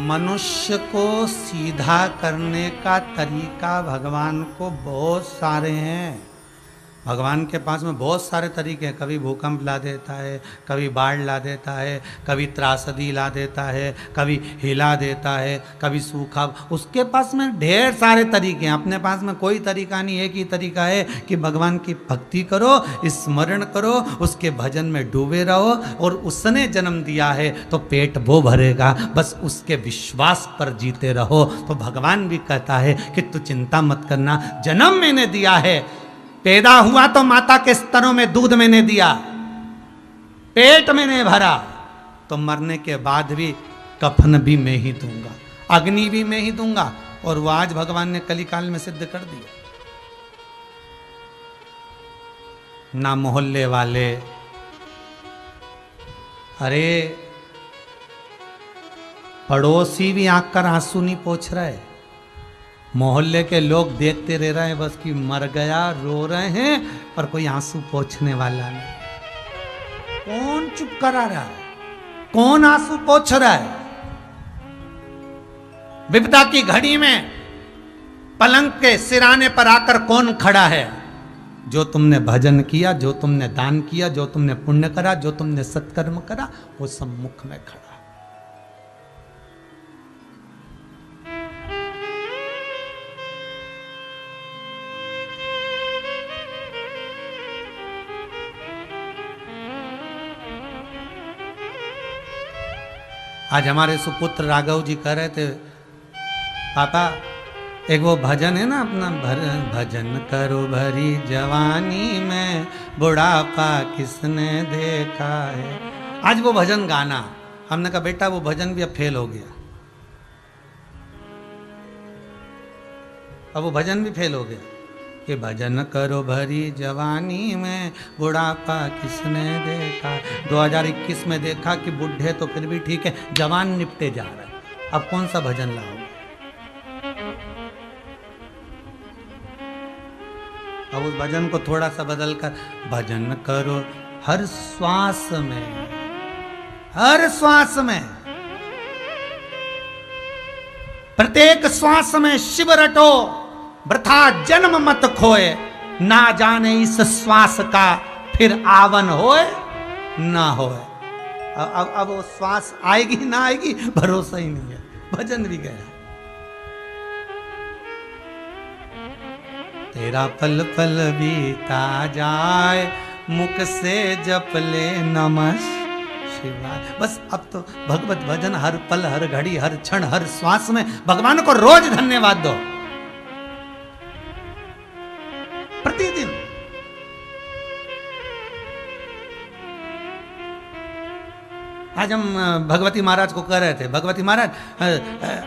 मनुष्य को सीधा करने का तरीका भगवान को बहुत सारे हैं। भगवान के पास में बहुत सारे तरीके हैं। कभी भूकंप ला देता है, कभी बाढ़ ला देता है, कभी त्रासदी ला देता है, कभी हिला देता है, कभी सूखा। उसके पास में ढेर सारे तरीके हैं। अपने पास में कोई तरीका नहीं, एक ही तरीका है कि भगवान की भक्ति करो, स्मरण करो, उसके भजन में डूबे रहो, और उसने जन्म दिया है तो पेट वो भरेगा, बस उसके विश्वास पर जीते रहो। तो भगवान भी कहता है कि तू चिंता मत करना, जन्म मैंने दिया है, पैदा हुआ तो माता के स्तनों में दूध मैंने दिया, पेट मैंने भरा, तो मरने के बाद भी कफन भी मैं ही दूंगा, अग्नि भी मैं ही दूंगा। और वो आज भगवान ने कलिकाल में सिद्ध कर दिया। ना मोहल्ले वाले, अरे पड़ोसी भी आंख कर आंसू नहीं पोंछ रहे, मोहल्ले के लोग देखते रह रहे हैं बस कि मर गया, रो रहे हैं, पर कोई आंसू पोंछने वाला नहीं। कौन चुप करा रहा है? कौन आंसू पोंछ रहा है? विपदा की घड़ी में पलंग के सिराने पर आकर कौन खड़ा है? जो तुमने भजन किया, जो तुमने दान किया, जो तुमने पुण्य करा, जो तुमने सत्कर्म करा, वो सम्मुख में खड़ा। आज हमारे सुपुत्र राघव जी कह रहे थे, पापा एक वो भजन है ना अपना, भजन करो भरी जवानी में, बुढ़ापा किसने देखा है। आज वो भजन गाना, हमने कहा बेटा वो भजन भी अब फेल हो गया, अब वो भजन भी फेल हो गया कि भजन करो भरी जवानी में, बुढ़ापा किसने देखा। 2021 में देखा कि बुढ़े तो फिर भी ठीक है, जवान निपटे जा रहा है, अब कौन सा भजन लाओगे? अब उस भजन को थोड़ा सा बदलकर भजन करो हर श्वास में, हर श्वास में, प्रत्येक श्वास में शिव रटो, वृथा जन्म मत खोए, ना जाने इस श्वास का फिर आवन होए ना होए। अब वो श्वास आएगी ना आएगी भरोसा ही नहीं है, भजन भी गया। तेरा पल पल बीता जाए, मुख से जप ले नमः शिवाय। बस अब तो भगवत भजन हर पल, हर घड़ी, हर क्षण, हर श्वास में भगवान को रोज धन्यवाद दो, प्रतिदिन। आज हम भगवती महाराज को कह रहे थे, भगवती महाराज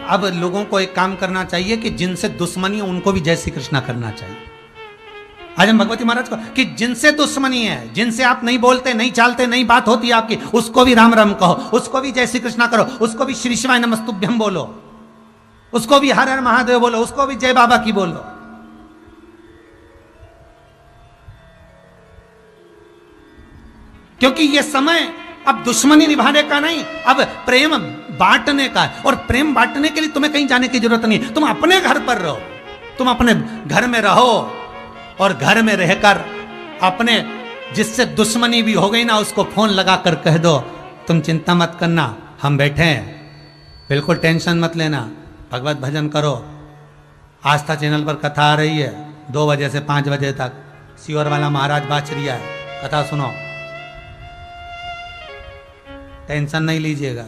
अब लोगों को एक काम करना चाहिए कि जिनसे दुश्मनी है उनको भी जय श्री कृष्णा करना चाहिए। आज हम भगवती महाराज को कि जिनसे दुश्मनी है, जिनसे आप नहीं बोलते, नहीं चालते, नहीं बात होती आपकी, उसको भी राम राम कहो, उसको भी जय श्री कृष्णा करो, उसको भी श्री शिवाय नमस्तुभ्यम बोलो, उसको भी हर हर महादेव बोलो, उसको भी जय बाबा की बोलो। क्योंकि ये समय अब दुश्मनी निभाने का नहीं, अब प्रेम बांटने का है। और प्रेम बांटने के लिए तुम्हें कहीं जाने की जरूरत नहीं, तुम अपने घर पर रहो, तुम अपने घर में रहो और घर में रहकर अपने जिससे दुश्मनी भी हो गई ना उसको फोन लगाकर कह दो तुम चिंता मत करना, हम बैठे हैं, बिल्कुल टेंशन मत लेना, भगवत भजन करो। आस्था चैनल पर कथा आ रही है 2 बजे से 5 बजे तक, सियोर वाला महाराज बाचरिया है, कथा सुनो, टेंशन नहीं लीजिएगा।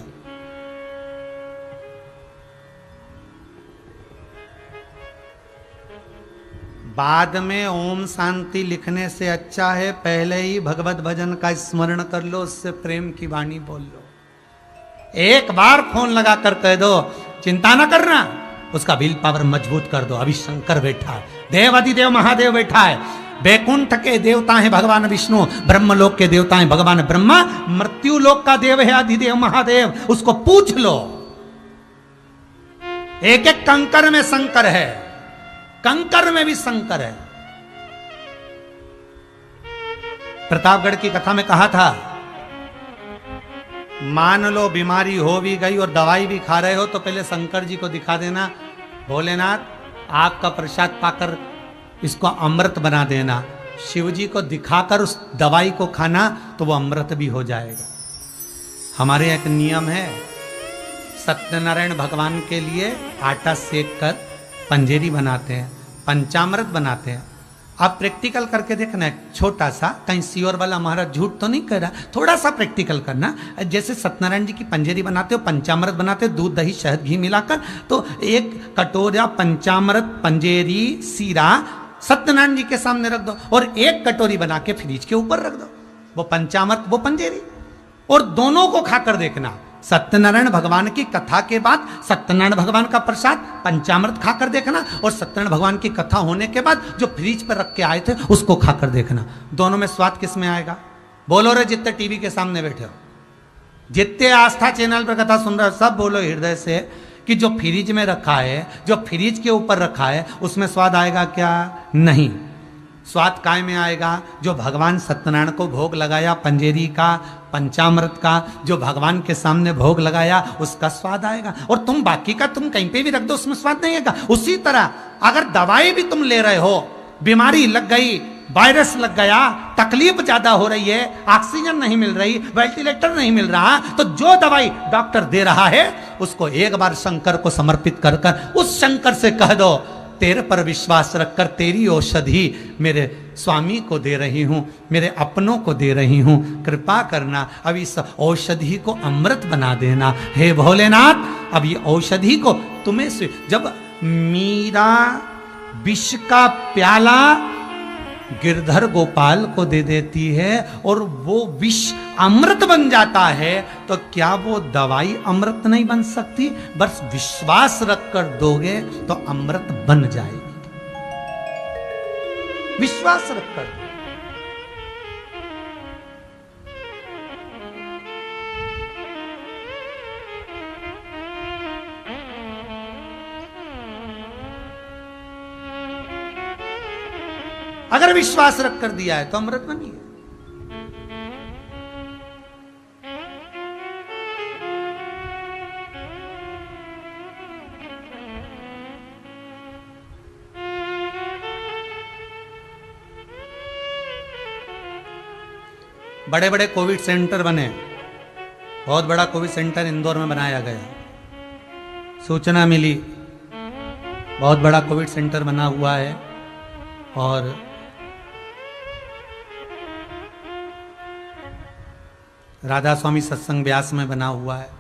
बाद में ओम शांति लिखने से अच्छा है पहले ही भगवत भजन का स्मरण कर लो, उससे प्रेम की वाणी बोल लो। एक बार फोन लगाकर कह दो चिंता ना करना, उसका विल पावर मजबूत कर दो। अभी शंकर बैठा है, देव अधिदेव महादेव बैठा है, बैकुंठ के देवता हैं भगवान विष्णु, ब्रह्मलोक के देवता हैं भगवान ब्रह्मा, मृत्यु लोक का देव है अधिदेव महादेव, उसको पूछ लो। एक एक कंकर में शंकर है, कंकर में भी शंकर है। प्रतापगढ़ की कथा में कहा था, मान लो बीमारी हो भी गई और दवाई भी खा रहे हो तो पहले शंकर जी को दिखा देना, भोलेनाथ आपका प्रसाद पाकर इसको अमृत बना देना। शिव जी को दिखाकर उस दवाई को खाना तो वो अमृत भी हो जाएगा। हमारे एक नियम है, सत्यनारायण भगवान के लिए आटा सेक कर पंजेरी बनाते हैं, पंचामृत बनाते हैं। आप प्रैक्टिकल करके देखना है, छोटा सा, कहीं सियोर वाला महाराज झूठ तो नहीं कर रहा, थोड़ा सा प्रैक्टिकल करना। जैसे सत्यनारायण जी की पंजेरी बनाते हो, पंचामृत बनाते हो, दूध दही शहद घी मिलाकर, तो एक कटोरा पंचामृत पंजेरी सीरा सत्यनारायण जी के सामने रख दो और एक कटोरी बना के फ्रिज के ऊपर रख दो, वो पंचामृत वो पंजेरी, और दोनों को खाकर देखना। सत्यनारायण भगवान की कथा के बाद सत्यनारायण भगवान का प्रसाद पंचामृत खाकर देखना, और सत्यनारायण भगवान की कथा होने के बाद जो फ्रिज पर रख के आए थे उसको खाकर देखना। दोनों में स्वाद किस में आएगा? बोलो रे जितने टीवी के सामने बैठे हो, जितने आस्था चैनल पर कथा सुन रहे हो, सब बोलो हृदय से कि जो फ्रिज में रखा है, जो फ्रिज के ऊपर रखा है, उसमें स्वाद आएगा क्या? नहीं। स्वाद काय में आएगा? जो भगवान सत्यनारायण को भोग लगाया पंजेरी का, पंचामृत का, जो भगवान के सामने भोग लगाया, उसका स्वाद आएगा। और तुम बाकी का तुम कहीं पे भी रख दो, उसमें स्वाद नहीं आएगा। उसी तरह अगर दवाई भी तुम ले रहे हो, बीमारी लग गई, वायरस लग गया, तकलीफ ज्यादा हो रही है, ऑक्सीजन नहीं मिल रही, वेंटिलेटर नहीं मिल रहा, तो जो दवाई डॉक्टर दे रहा है उसको एक बार शंकर को समर्पित कर कर उस शंकर से कह दो, तेरे पर विश्वास रखकर तेरी औषधि मेरे स्वामी को दे रही हूं, मेरे अपनों को दे रही हूं, कृपा करना अब इस औषधि को अमृत बना देना। हे भोलेनाथ, अब ये औषधि को तुम्हें से जब मीरा विष का प्याला गिरधर गोपाल को दे देती है और वो विष अमृत बन जाता है, तो क्या वो दवाई अमृत नहीं बन सकती? बस विश्वास रखकर दोगे तो अमृत बन जाएगी। विश्वास रखकर। अगर विश्वास रख कर दिया है तो अमृत बनी है। बड़े बड़े कोविड सेंटर बने, बहुत बड़ा कोविड सेंटर इंदौर में बनाया गया, सूचना मिली बहुत बड़ा कोविड सेंटर बना हुआ है और राधा स्वामी सत्संग व्यास में बना हुआ है।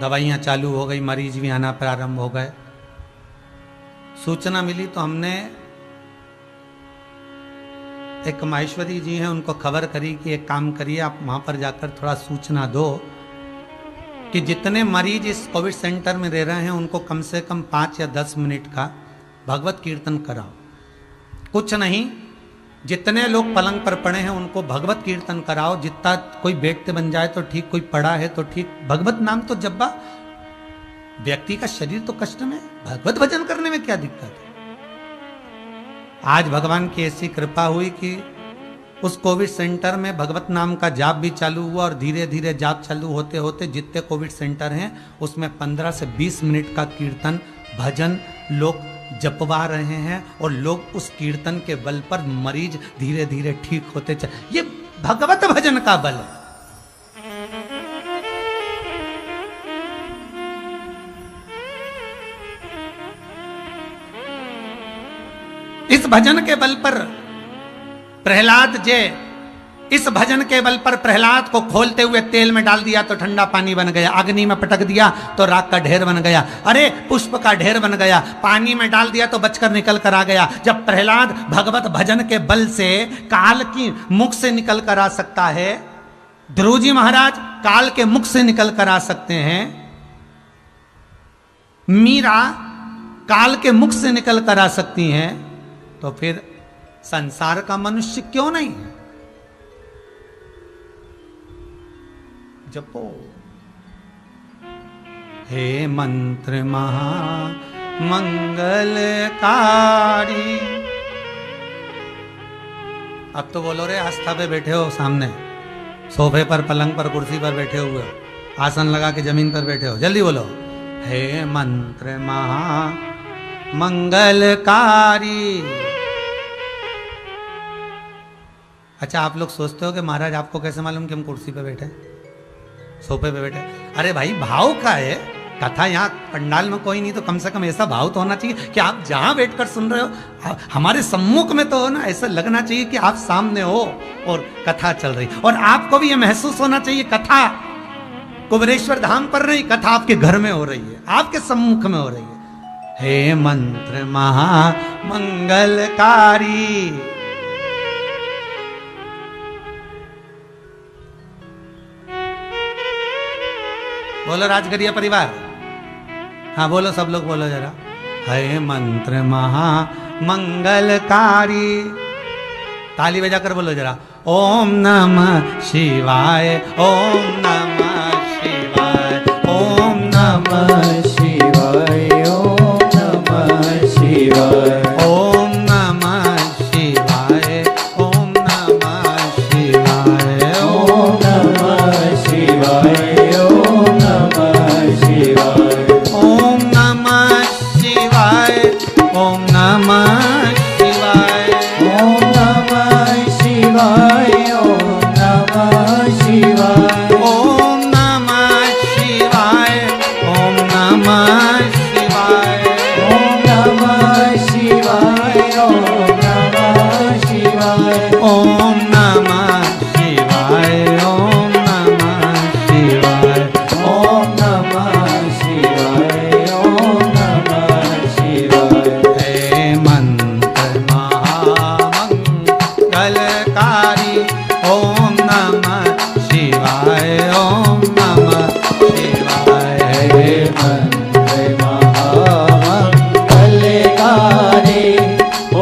दवाइयाँ चालू हो गई, मरीज भी आना प्रारंभ हो गए। सूचना मिली तो हमने एक माहेश्वरी जी हैं, उनको खबर करी कि एक काम करिए, आप वहाँ पर जाकर थोड़ा सूचना दो कि जितने मरीज इस कोविड सेंटर में रह रहे हैं उनको कम से कम 5 या 10 मिनट का भगवत कीर्तन कराओ। कुछ नहीं, जितने लोग पलंग पर पड़े हैं उनको भगवत कीर्तन कराओ। जितना कोई बैठते बन जाए तो ठीक, कोई पड़ा है तो ठीक। भगवत नाम तो जब्बा, व्यक्ति का शरीर तो कष्ट में, भगवत भजन करने में क्या दिक्कत है? आज भगवान की ऐसी कृपा हुई कि उस कोविड सेंटर में भगवत नाम का जाप भी चालू हुआ और धीरे धीरे जाप चालू होते होते जितने कोविड सेंटर हैं उसमें 15 से 20 मिनट का कीर्तन भजन लोग जपवा रहे हैं और लोग उस कीर्तन के बल पर मरीज धीरे धीरे ठीक होते चले। ये भगवत भजन का बल है। इस भजन के बल पर प्रहलाद जे, इस भजन के बल पर प्रहलाद को खोलते हुए तेल में डाल दिया तो ठंडा पानी बन गया, अग्नि में पटक दिया तो राख का ढेर बन गया, अरे पुष्प का ढेर बन गया, पानी में डाल दिया तो बचकर निकल कर आ गया। जब प्रहलाद भगवत भजन के बल से काल की मुख से निकल कर आ सकता है, ध्रुव जी महाराज काल के मुख से निकल कर आ सकते हैं, मीरा काल के मुख से निकल कर आ सकती हैं, तो फिर संसार का मनुष्य क्यों नहीं? जपो हे मंत्र महा मंगलकारी। अब तो बोलो रे, आस्था पे बैठे हो, सामने सोफे पर, पलंग पर, कुर्सी पर बैठे हुए हो, आसन लगा के जमीन पर बैठे हो, जल्दी बोलो हे मंत्र महा मंगलकारी। अच्छा, आप लोग सोचते हो कि महाराज आपको कैसे मालूम कि हम कुर्सी पे बैठे, सोफे पे बैठे? अरे भाई, भाव का है कथा। यहाँ पंडाल में कोई नहीं तो कम से कम ऐसा भाव तो होना चाहिए कि आप जहां बैठकर सुन रहे हो हमारे सम्मुख में तो हो ना, ऐसा लगना चाहिए कि आप सामने हो और कथा चल रही, और आपको भी ये महसूस होना चाहिए कथा कुबेरेश्वर धाम पर नहीं, कथा आपके घर में हो रही है, आपके सम्मुख में हो रही है। हे मंत्र महा मंगलकारी। बोलो राजगरिया परिवार, हाँ बोलो, सब लोग बोलो जरा, हे मंत्र महा मंगलकारी। ताली बजाकर बोलो जरा, ओम नमः शिवाय, ओम नमः शिवाय, ओम नमः शिवाय ओम नमः शिवाय ओम नमः शिवाय ओम नमः शिवाय ओम नमः शिवाय ओम नमः शिवाय ओम नमः शिवाय ओम नमः शिवाय ओम नमः शिवाय ओम नमः शिवाय ओम नमः शिवाय ओम नमः शिवाय ओम नमः शिवाय ओम नमः शिवाय ओम नमः शिवाय ओम नमः शिवाय ओम नमः शिवाय ओम नमः शिवाय हे मंत्र महामंगलकारी ओम नमः शिवाय ओम नमः शिवाय हे मंत्र महामंगलकारी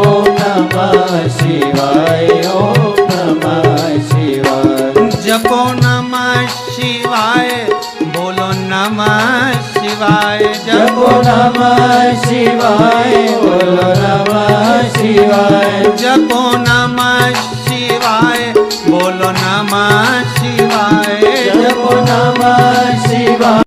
ओम नमः शिवाय ओम नमः शिवाय जपो नमः शिवाय बोलो नमः शिवाय जपो नमः शिवाय बोलो नमः शिवाय जपो नमः शिवाय बोलो नमः शिवाय जपो नमः शिवाय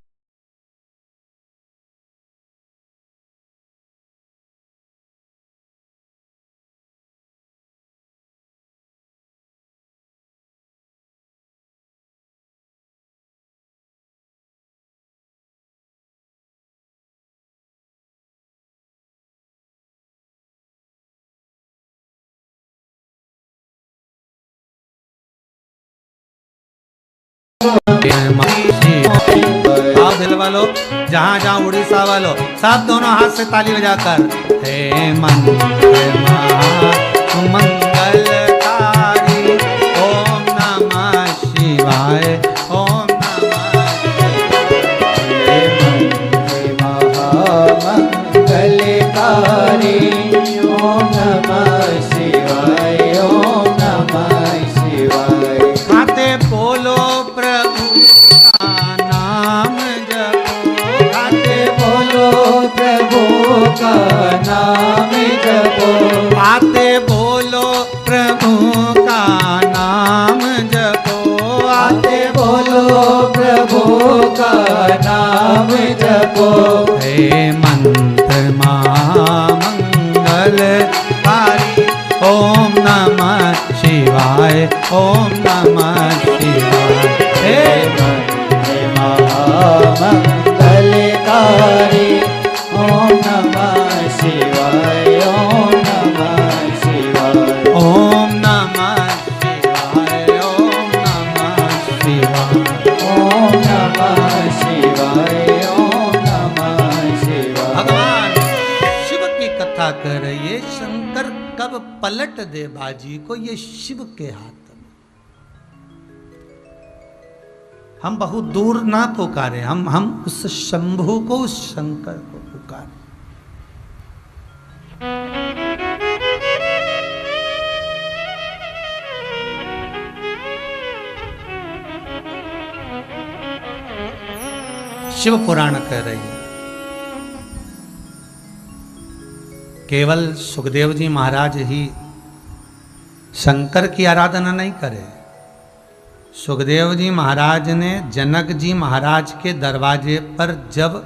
आओ दिल वालों, जहाँ जहाँ उड़ीसा वालों, सब दोनों हाथ से ताली बजाकर हे मंगलकारी ओम नमः शिवाय ओम नमः महामंगलकारी ओम नमः शिवाय ओम नमः शिवाय खाते बोलो प्रभु का नाम जपो खाते बोलो प्रभु का नाम जपो आते बोलो प्रभु का नाम जपो आते बोलो प्रभु का नाम जपो हे मंत्र महामंगलकारी ओम नमः शिवाय ओम नमः शिवाय हे महामंगलकारी ओम नमः शिवाय ओम नमः शिवाय ओम नमः शिवाय ओम नमः शिवाय ओम नमः शिवाय ओम नमः शिवाय भगवान शिव की कथा कर रही है। शंकर कब पलट दे बाजी को, ये शिव के हाथ में। हम बहुत दूर ना पुकारे, हम उस शंभु को, उस शंकर को पुकारे। शिव पुराण कह रही है। केवल सुखदेव जी महाराज ही शंकर की आराधना नहीं करे। सुखदेव जी महाराज ने जनक जी महाराज के दरवाजे पर जब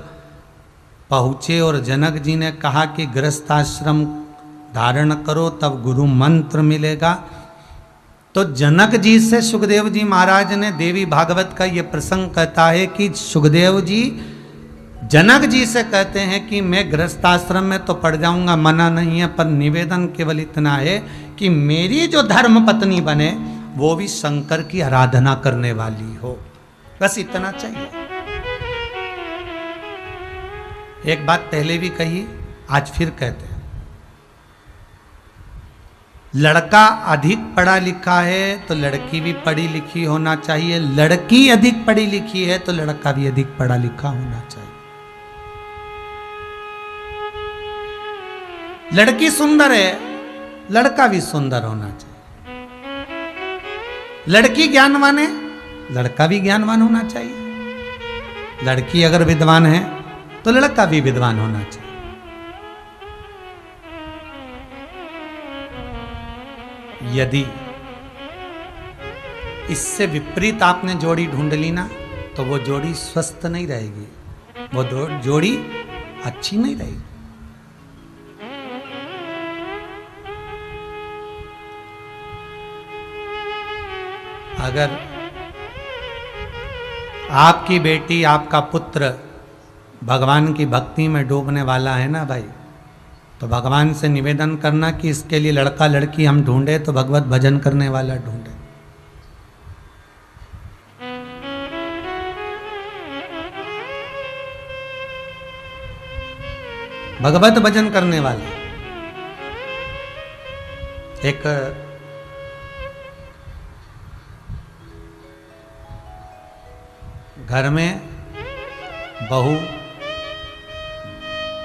पहुँचे और जनक जी ने कहा कि गृहस्थाश्रम धारण करो तब गुरु मंत्र मिलेगा, तो जनक जी से सुखदेव जी महाराज ने, देवी भागवत का ये प्रसंग कहता है कि सुखदेव जी जनक जी से कहते हैं कि मैं गृहस्थाश्रम में तो पड़ जाऊंगा, मना नहीं है, पर निवेदन केवल इतना है कि मेरी जो धर्म पत्नी बने वो भी शंकर की आराधना करने वाली हो, बस इतना चाहिए। एक बात पहले भी कही, आज फिर कहते हैं, लड़का अधिक पढ़ा लिखा है तो लड़की भी पढ़ी लिखी होना चाहिए, लड़की अधिक पढ़ी लिखी है तो लड़का भी अधिक पढ़ा लिखा होना चाहिए। लड़की सुंदर है, लड़का भी सुंदर होना चाहिए। लड़की ज्ञानवान है, लड़का भी ज्ञानवान होना चाहिए। लड़की अगर विद्वान है तो लड़का भी विद्वान होना चाहिए। यदि इससे विपरीत आपने जोड़ी ढूंढ ली ना, तो वो जोड़ी स्वस्थ नहीं रहेगी, वो जोड़ी अच्छी नहीं रहेगी। अगर आपकी बेटी, आपका पुत्र भगवान की भक्ति में डूबने वाला है ना भाई, तो भगवान से निवेदन करना कि इसके लिए लड़का लड़की हम ढूंढे तो भगवत भजन करने वाला ढूंढे। भगवत भजन करने वाला। एक घर में बहू,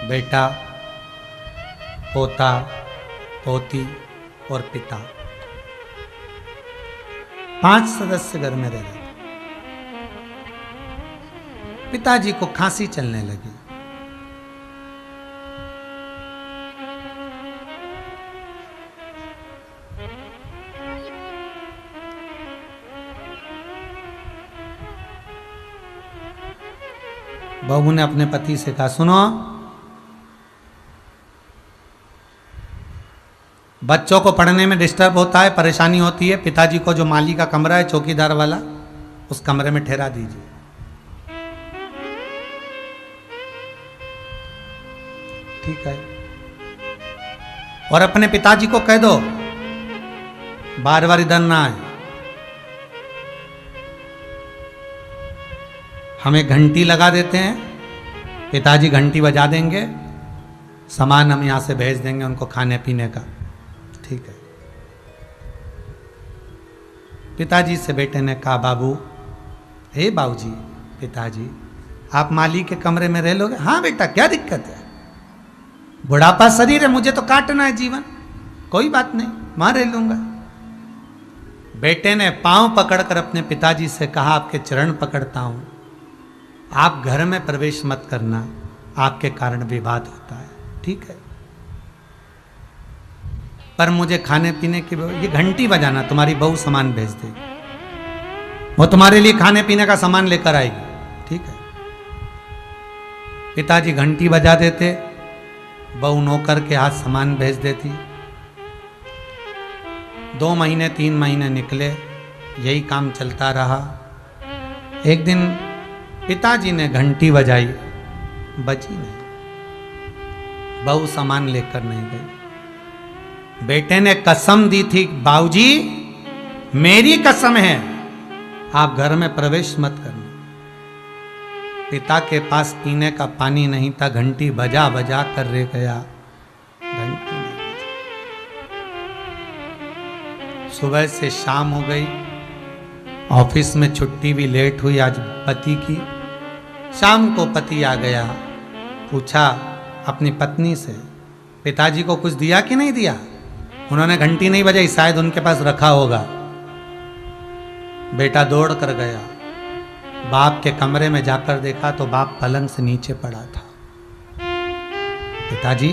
बेटा, पोता, पोती और पिता, 5 सदस्य घर में रह रहे। पिताजी को खांसी चलने लगी। बहू ने अपने पति से कहा, सुनो, बच्चों को पढ़ने में डिस्टर्ब होता है, परेशानी होती है, पिताजी को जो माली का कमरा है चौकीदार वाला, उस कमरे में ठहरा दीजिए। ठीक है। और अपने पिताजी को कह दो बार बार इधर ना आए। हम एक घंटी लगा देते हैं, पिताजी घंटी बजा देंगे, सामान हम यहां से भेज देंगे उनको खाने पीने का। ठीक है। पिताजी से बेटे ने कहा, बाबू, हे बाबूजी, पिताजी, आप माली के कमरे में रह लोगे? हाँ बेटा, क्या दिक्कत है, बुढ़ापा शरीर है, मुझे तो काटना है जीवन, कोई बात नहीं, वहां रह लूंगा। बेटे ने पांव पकड़कर अपने पिताजी से कहा, आपके चरण पकड़ता हूं, आप घर में प्रवेश मत करना, आपके कारण विवाद होता है। ठीक है, पर मुझे खाने पीने की, ये घंटी बजाना, तुम्हारी बहू सामान भेज देगी, वो तुम्हारे लिए खाने पीने का सामान लेकर आएगी। ठीक है। पिताजी घंटी बजा देते, बहू नौकर के हाथ सामान भेज देती। 2 महीने 3 महीने निकले, यही काम चलता रहा। एक दिन पिताजी ने घंटी बजाई, बजी नहीं, बहू सामान लेकर नहीं गई। बेटे ने कसम दी थी, बाबूजी मेरी कसम है, आप घर में प्रवेश मत करना। पिता के पास पीने का पानी नहीं था, घंटी बजा बजा कर रह गया, घंटी नहीं बजी। सुबह से शाम हो गई, ऑफिस में छुट्टी भी लेट हुई आज पति की। शाम को पति आ गया, पूछा अपनी पत्नी से, पिताजी को कुछ दिया कि नहीं दिया? उन्होंने घंटी नहीं बजाई, शायद उनके पास रखा होगा। बेटा दौड़ कर गया, बाप के कमरे में जाकर देखा तो बाप पलंग से नीचे पड़ा था। पिताजी,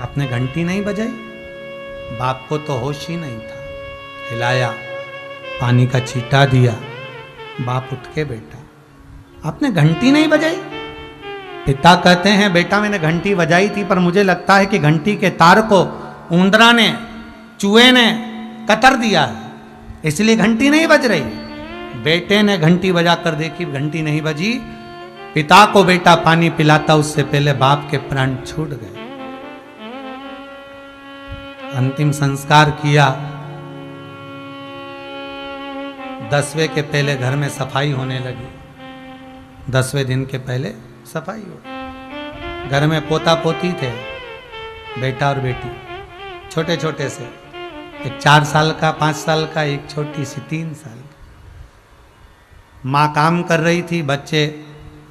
आपने घंटी नहीं बजाई? बाप को तो होश ही नहीं था। हिलाया, पानी का छींटा दिया, बाप उठ के बैठा, आपने घंटी नहीं बजाई? पिता कहते हैं, बेटा मैंने घंटी बजाई थी, पर मुझे लगता है कि घंटी के तार को ऊंदरा ने, चूहे ने कतर दिया है, इसलिए घंटी नहीं बज रही। बेटे ने घंटी बजाकर देखी, घंटी नहीं बजी। पिता को बेटा पानी पिलाता उससे पहले बाप के प्राण छूट गए। अंतिम संस्कार किया। 10वें के पहले घर में सफाई होने लगी। 10वें दिन के पहले सफाई हो। घर में पोता पोती थे, बेटा और बेटी, छोटे छोटे से, एक 4 साल का, 5 साल का, एक छोटी सी 3 साल की। माँ काम कर रही थी, बच्चे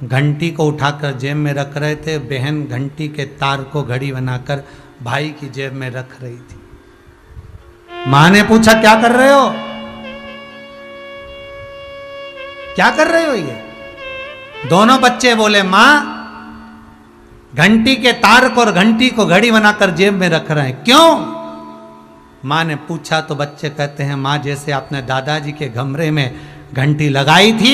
घंटी को उठाकर जेब में रख रहे थे। बहन घंटी के तार को घड़ी बनाकर भाई की जेब में रख रही थी। माँ ने पूछा, क्या कर रहे हो? क्या कर रहे हो ये? दोनों बच्चे बोले, माँ घंटी के तार को और घंटी को घड़ी बनाकर जेब में रख रहे हैं। क्यों? माँ ने पूछा तो बच्चे कहते हैं, माँ जैसे आपने दादाजी के कमरे में घंटी लगाई थी,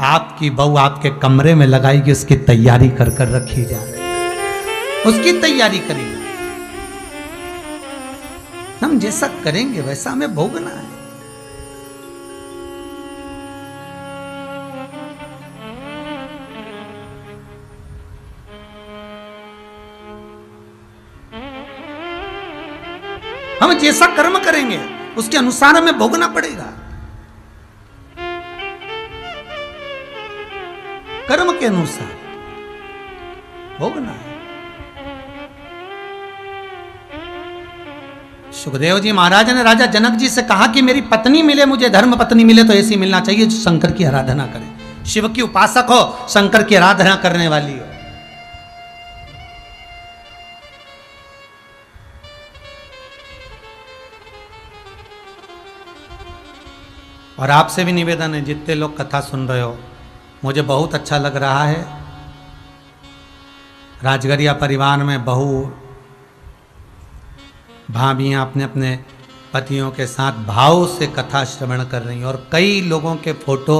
आपकी बहू आपके कमरे में लगाएगी, उसकी तैयारी कर कर रखी जा रही है, उसकी तैयारी करेंगे। हम जैसा करेंगे वैसा हमें भोगना है। हम जैसा कर्म करेंगे उसके अनुसार हमें भोगना पड़ेगा। कर्म के अनुसार भोगना है। सुखदेव जी महाराज ने राजा जनक जी से कहा कि मेरी पत्नी मिले मुझे, धर्म पत्नी मिले तो ऐसी मिलना चाहिए जो शंकर की आराधना करे, शिव की उपासक हो, शंकर की आराधना करने वाली हो। और आपसे भी निवेदन है, जितने लोग कथा सुन रहे हो, मुझे बहुत अच्छा लग रहा है। राजगरिया परिवार में बहू भाभियाँ अपने अपने पतियों के साथ भाव से कथा श्रवण कर रही हैं। और कई लोगों के फोटो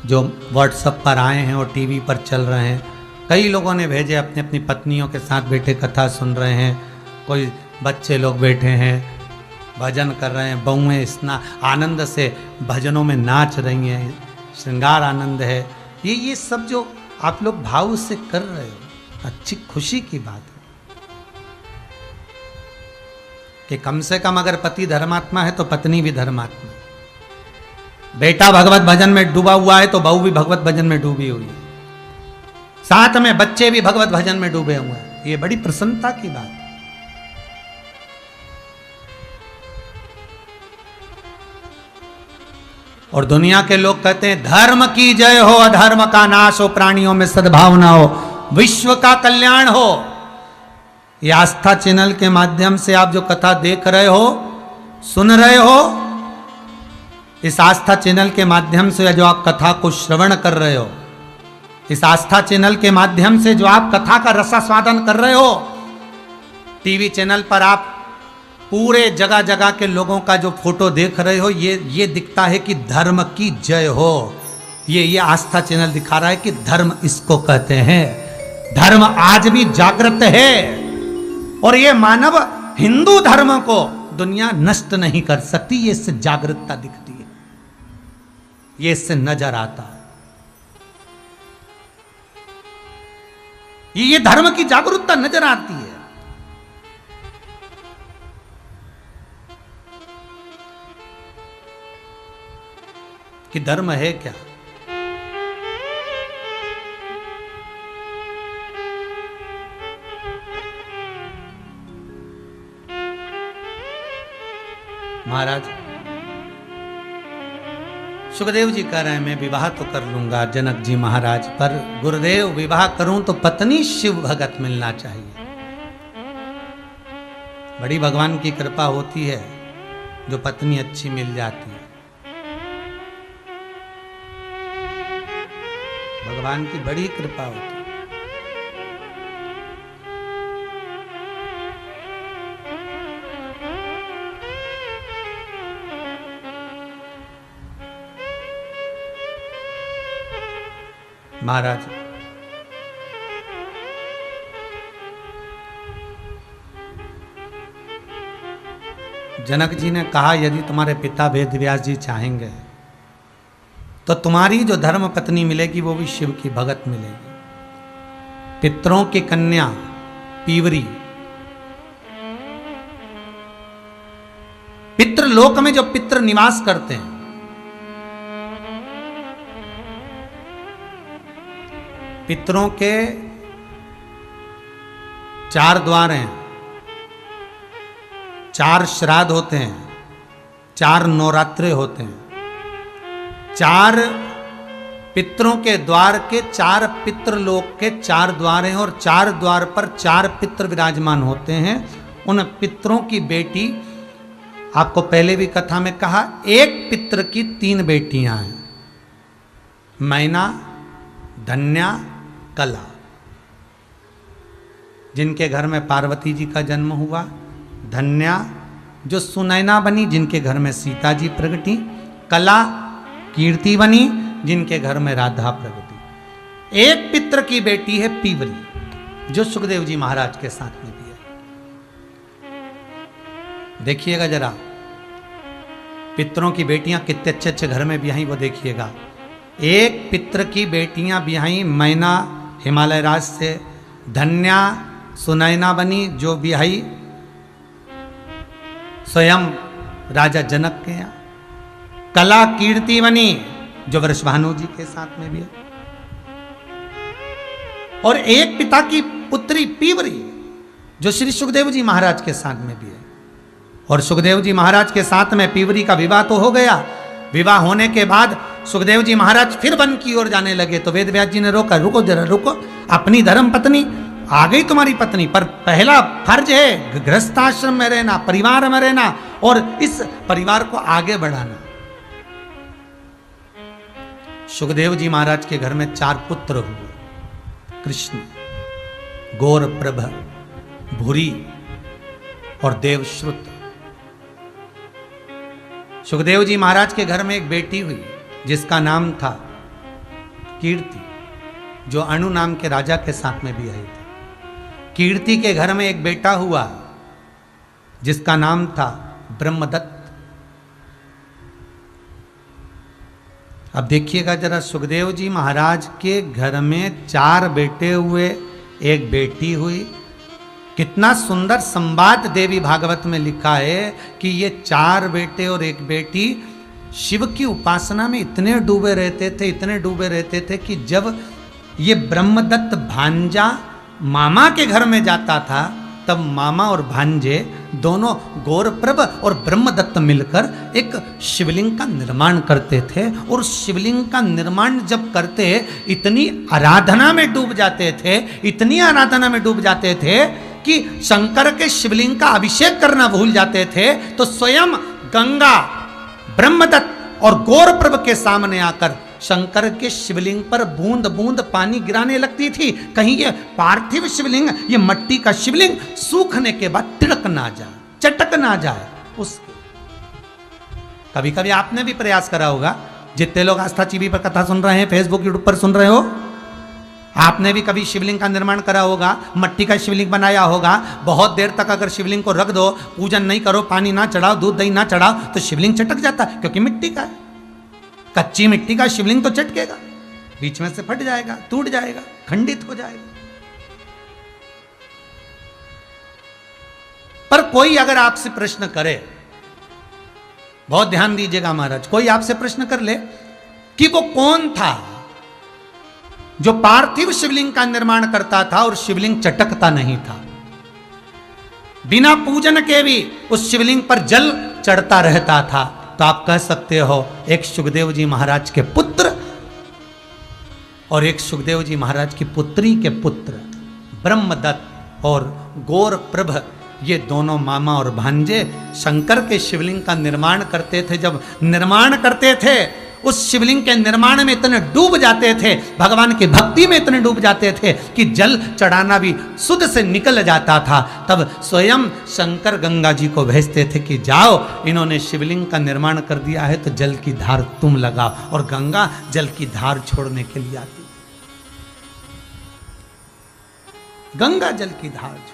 जो व्हाट्सएप पर आए हैं और टीवी पर चल रहे हैं, कई लोगों ने भेजे अपनी अपनी पत्नियों के साथ बैठे कथा सुन रहे हैं। कोई बच्चे लोग बैठे हैं भजन कर रहे हैं, बहुएं इतना आनंद से भजनों में नाच रही हैं, श्रृंगार आनंद है। ये सब जो आप लोग भाव से कर रहे हो, अच्छी खुशी की बात है कि कम से कम अगर पति धर्मात्मा है तो पत्नी भी धर्मात्मा। बेटा भगवत भजन में डूबा हुआ है तो बहू भी भगवत भजन में डूबी हुई है, साथ में बच्चे भी भगवत भजन में डूबे हुए हैं। ये बड़ी प्रसन्नता की बात है। और दुनिया के लोग कहते हैं धर्म की जय हो, अधर्म का नाश हो, प्राणियों में सद्भावना हो, विश्व का कल्याण हो। ये आस्था चैनल के माध्यम से आप जो कथा देख रहे हो, सुन रहे हो, इस आस्था चैनल के माध्यम से जो आप कथा को श्रवण कर रहे हो, इस आस्था चैनल के माध्यम से जो आप कथा का रसास्वादन कर रहे हो, टीवी चैनल पर आप पूरे जगह जगह के लोगों का जो फोटो देख रहे हो, ये दिखता है कि धर्म की जय हो। ये आस्था चैनल दिखा रहा है कि धर्म इसको कहते हैं। धर्म आज भी जागृत है और ये मानव हिंदू धर्म को दुनिया नष्ट नहीं कर सकती। ये इससे जागृतता दिखती है, ये इससे नजर आता। ये धर्म की जागरूकता नजर आती है। कि धर्म है क्या? महाराज सुखदेव जी कह रहे हैं मैं विवाह तो कर लूंगा जनक जी महाराज, पर गुरुदेव विवाह करूं तो पत्नी शिव भगत मिलना चाहिए। बड़ी भगवान की कृपा होती है जो पत्नी अच्छी मिल जाती है। भगवान की बड़ी कृपा होती है। महाराज जनक जी ने कहा यदि तुम्हारे पिता वेदव्यास जी चाहेंगे तो तुम्हारी जो धर्म पत्नी मिलेगी वो भी शिव की भगत मिलेगी। पितरों की कन्या पीवरी, पितृलोक में जो पितृ निवास करते हैं, पितरों के 4 द्वार हैं, 4 श्राद्ध होते हैं, 4 नवरात्रे होते हैं। 4 पितरों के द्वार के 4 पितृलोक के 4 द्वार हैं और 4 द्वार पर 4 पितृ विराजमान होते हैं। उन पितरों की बेटी, आपको पहले भी कथा में कहा, एक पितृ की 3 बेटियां हैं, मैना, धन्या, कला। जिनके घर में पार्वती जी का जन्म हुआ, धन्या जो सुनैना बनी जिनके घर में सीता जी प्रगटी, कला कीर्ति बनी जिनके घर में राधा प्रगटी। एक पित्र की बेटी है पीवली जो सुखदेव जी महाराज के साथ में भी है। देखिएगा जरा पितरों की बेटियां कितने अच्छे अच्छे घर में ब्याही, वो देखिएगा। एक पित्र की बेटियां ब्याही मैना हिमालय राज से, धन्या सुनैना बनी जो ब्याही स्वयं राजा जनक के यहाँ, कला कीर्ति बनी जो वृषभानु जी के साथ में भी है, और एक पिता की पुत्री पीवरी जो श्री सुखदेव जी महाराज के साथ में भी है। और सुखदेव जी महाराज के साथ में पीवरी का विवाह तो हो गया। विवाह होने के बाद सुखदेव जी महाराज फिर वन की ओर जाने लगे तो वेद व्यास जी ने रोका, रुको जरा रुको, अपनी धर्म पत्नी आ गई तुम्हारी पत्नी, पर पहला फर्ज है गृहस्थाश्रम में रहना, परिवार में रहना और इस परिवार को आगे बढ़ाना। सुखदेव जी महाराज के घर में 4 पुत्र हुए, कृष्ण, गौरप्रभ, भूरी और देवश्रुत। सुखदेव जी महाराज के घर में एक बेटी हुई जिसका नाम था कीर्ति, जो अनु नाम के राजा के साथ में भी आई थी। कीर्ति के घर में एक बेटा हुआ जिसका नाम था ब्रह्मदत्त। अब देखिएगा जरा, सुखदेव जी महाराज के घर में 4 बेटे हुए, एक बेटी हुई। कितना सुंदर संवाद देवी भागवत में लिखा है कि ये 4 बेटे और एक बेटी शिव की उपासना में इतने डूबे रहते थे, इतने डूबे रहते थे कि जब ये ब्रह्मदत्त भांजा मामा के घर में जाता था तब मामा और भांजे दोनों गौरप्रभ और ब्रह्मदत्त मिलकर एक शिवलिंग का निर्माण करते थे। और शिवलिंग का निर्माण जब करते इतनी आराधना में डूब जाते थे, इतनी आराधना में डूब जाते थे कि शंकर के शिवलिंग का अभिषेक करना भूल जाते थे। तो स्वयं गंगा ब्रह्मदत्त और गौरप्रभ के सामने आकर शंकर के शिवलिंग पर बूंद बूंद पानी गिराने लगती थी, कहीं ये पार्थिव शिवलिंग, ये मट्टी का शिवलिंग सूखने के बाद तिड़क ना जाए, चटक ना जाए उसके। कभी कभी आपने भी प्रयास करा होगा, जितने लोग आस्था टीवी पर कथा सुन रहे हैं, फेसबुक यूट्यूब पर सुन रहे हो, आपने भी कभी शिवलिंग का निर्माण करा होगा, मट्टी का शिवलिंग बनाया होगा। बहुत देर तक अगर शिवलिंग को रख दो, पूजन नहीं करो, पानी ना चढ़ाओ, दूध दही ना चढ़ाओ, तो शिवलिंग चटक जाता है, क्योंकि मिट्टी का है। कच्ची मिट्टी का शिवलिंग तो चटकेगा, बीच में से फट जाएगा, टूट जाएगा, खंडित हो जाएगा। पर कोई अगर आपसे प्रश्न करे, बहुत ध्यान दीजिएगा महाराज, कोई आपसे प्रश्न कर ले कि वो कौन था जो पार्थिव शिवलिंग का निर्माण करता था और शिवलिंग चटकता नहीं था, बिना पूजन के भी उस शिवलिंग पर जल चढ़ता रहता था, तो आप कह सकते हो एक सुखदेव जी महाराज के पुत्र और एक सुखदेव जी महाराज की पुत्री के पुत्र ब्रह्मदत्त और गौरप्रभ, ये दोनों मामा और भांजे शंकर के शिवलिंग का निर्माण करते थे। जब निर्माण करते थे उस शिवलिंग के निर्माण में इतने डूब जाते थे, भगवान की भक्ति में इतने डूब जाते थे कि जल चढ़ाना भी सुध से निकल जाता था। तब स्वयं शंकर गंगा जी को भेजते थे कि जाओ, इन्होंने शिवलिंग का निर्माण कर दिया है तो जल की धार तुम लगाओ, और गंगा जल की धार छोड़ने के लिए आती, गंगा जल की धार छोड़।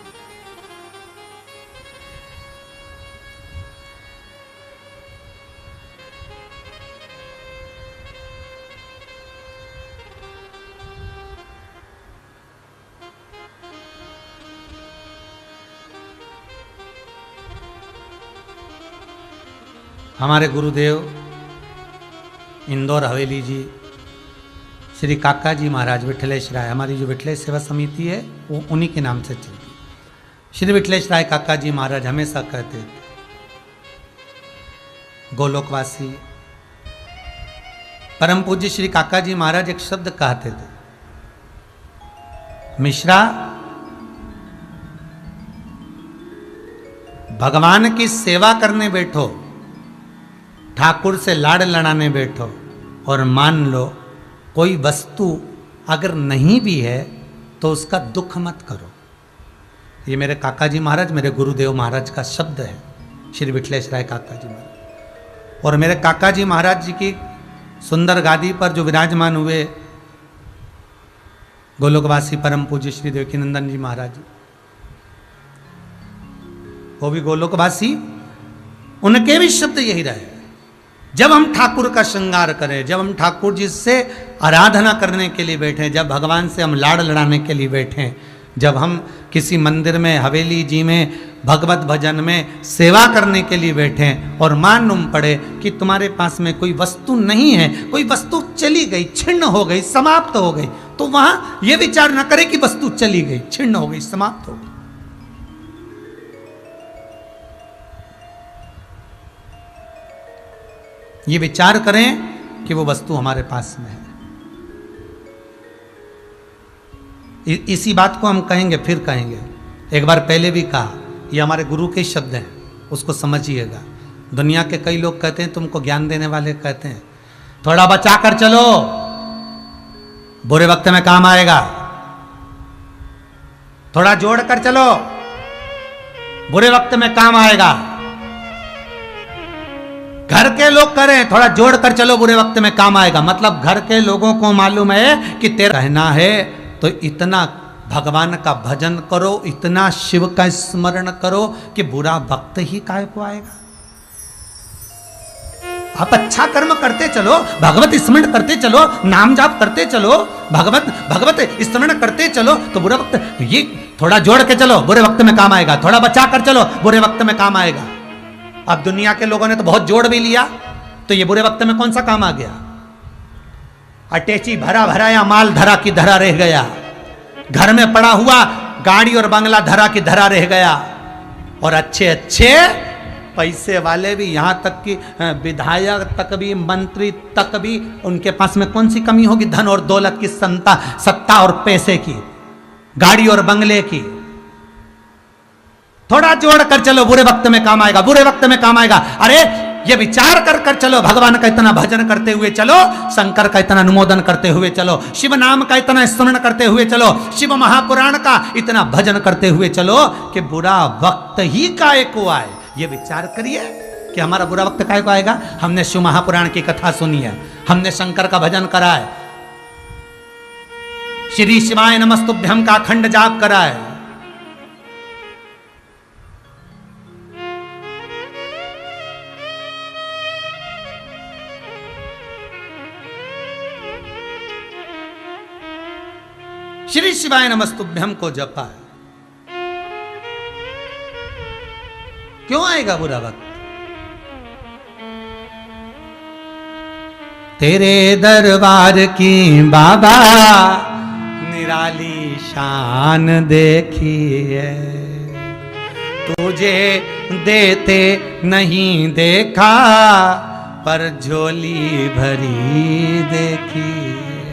हमारे गुरुदेव इंदौर हवेली जी श्री काका जी महाराज विठलेश राय, हमारी जो विठलेश सेवा समिति है वो उन्हीं के नाम से चलती है। श्री विठलेश राय काका जी महाराज हमेशा कहते थे, गोलोकवासी परम पूज्य श्री काका जी महाराज एक शब्द कहते थे, मिश्रा भगवान की सेवा करने बैठो, ठाकुर से लाड़ लड़ाने बैठो, और मान लो कोई वस्तु अगर नहीं भी है तो उसका दुख मत करो, ये मेरे काका जी महाराज, मेरे गुरुदेव महाराज का शब्द है, श्री विठलेश्वराय काका जी महाराज। और मेरे काका जी महाराज जी की सुंदर गादी पर जो विराजमान हुए गोलोकवासी परम पूज्य श्री देवकीनंदन जी महाराज जी, वो भी गोलोकवासी, उनके भी शब्द यही रहे। जब हम ठाकुर का श्रृंगार करें, जब हम ठाकुर जी से आराधना करने के लिए बैठे, जब भगवान से हम लाड़ लड़ाने के लिए बैठे, जब हम किसी मंदिर में, हवेली जी में, भगवत भजन में सेवा करने के लिए बैठे और मालूम पड़े कि तुम्हारे पास में कोई वस्तु नहीं है, कोई वस्तु चली गई, छिन्न हो गई, समाप्त हो गई, तो वहां यह विचार न करें कि वस्तु चली गई, छिन्न हो गई, समाप्त हो गई। ये विचार करें कि वो वस्तु हमारे पास में है। इसी बात को हम कहेंगे, फिर कहेंगे, एक बार पहले भी कहा, ये हमारे गुरु के शब्द हैं, उसको समझिएगा। दुनिया के कई लोग कहते हैं, तुमको ज्ञान देने वाले कहते हैं, थोड़ा बचा कर चलो, बुरे वक्त में काम आएगा, थोड़ा जोड़ कर चलो, बुरे वक्त में काम आएगा। घर के लोग करें, थोड़ा जोड़ कर चलो, बुरे वक्त में काम आएगा। मतलब घर के लोगों को मालूम है कि तेरा कहना है तो इतना भगवान का भजन करो, इतना शिव का स्मरण करो कि बुरा वक्त ही काय को आएगा। आप अच्छा कर्म करते चलो, भगवत स्मरण करते चलो, नाम जाप करते चलो, भगवत स्मरण करते चलो, तो बुरा वक्त, ये थोड़ा जोड़ के चलो, बुरे वक्त में काम आएगा, थोड़ा बचा कर चलो, बुरे वक्त में काम आएगा। अब दुनिया के लोगों ने तो बहुत जोड़ भी लिया, तो ये बुरे वक्त में कौन सा काम आ गया? अटैची भरा भराया माल धरा की धरा रह गया, घर में पड़ा हुआ गाड़ी और बंगला धरा की धरा रह गया, और अच्छे अच्छे पैसे वाले भी, यहां तक कि विधायक तक भी, मंत्री तक भी, उनके पास में कौन सी कमी होगी? धन और दौलत की, सत्ता और पैसे की, गाड़ी और बंगले की। थोड़ा जोड़ कर चलो, बुरे वक्त में काम आएगा, बुरे वक्त में काम आएगा। अरे ये विचार कर कर चलो, भगवान का इतना भजन करते हुए चलो, शंकर का इतना अनुमोदन करते हुए चलो, शिव नाम का इतना स्मरण करते हुए चलो, शिव महापुराण का इतना भजन करते हुए चलो कि बुरा वक्त ही काय को आए। ये विचार करिए कि हमारा बुरा वक्त काय को आएगा। हमने शिव महापुराण की कथा सुनी है, हमने शंकर का भजन करा है, श्री शिवाय नमस्तुभ्यम का अखंड जाप करा है, श्री शिवाय नमस्तुभ्यम को जपा है। क्यों आएगा बुरा वक्त? तेरे दरबार की बाबा निराली शान देखी है, तुझे देते नहीं देखा पर झोली भरी देखी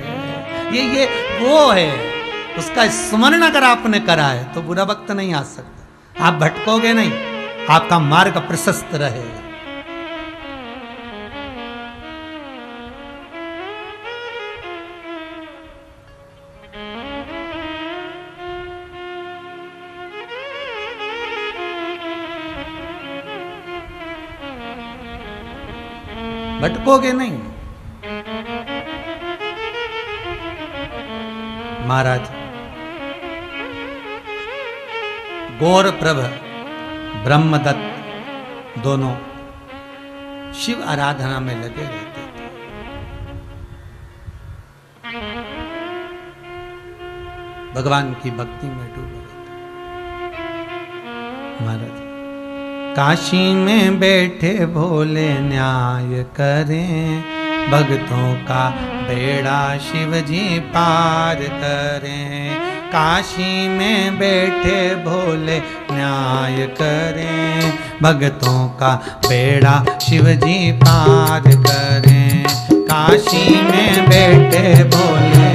है। ये वो है, उसका स्मरण अगर आपने करा है तो बुरा वक्त नहीं आ सकता। आप भटकोगे नहीं, आपका मार्ग प्रशस्त रहेगा। भटकोगे नहीं। महाराज गौर प्रभ, ब्रह्मदत्त दोनों शिव आराधना में लगे रहते थे। भगवान की भक्ति में डूबे रहते। महाराज काशी में बैठे भोले न्याय करें, भक्तों का बेड़ा शिव जी पार करें। काशी में बैठे भोले न्याय करें, भक्तों का बेड़ा शिव जी पार करें। काशी में बैठे भोले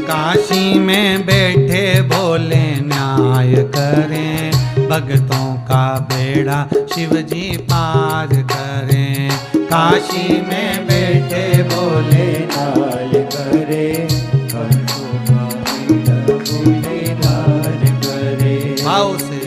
काशी में बैठे भोले न्याय करें, भक्तों का बेड़ा शिव जी पार करें। काशी में बैठे भोले नाल करे, हमको पापीड़ा भोले नाल करे। भाव से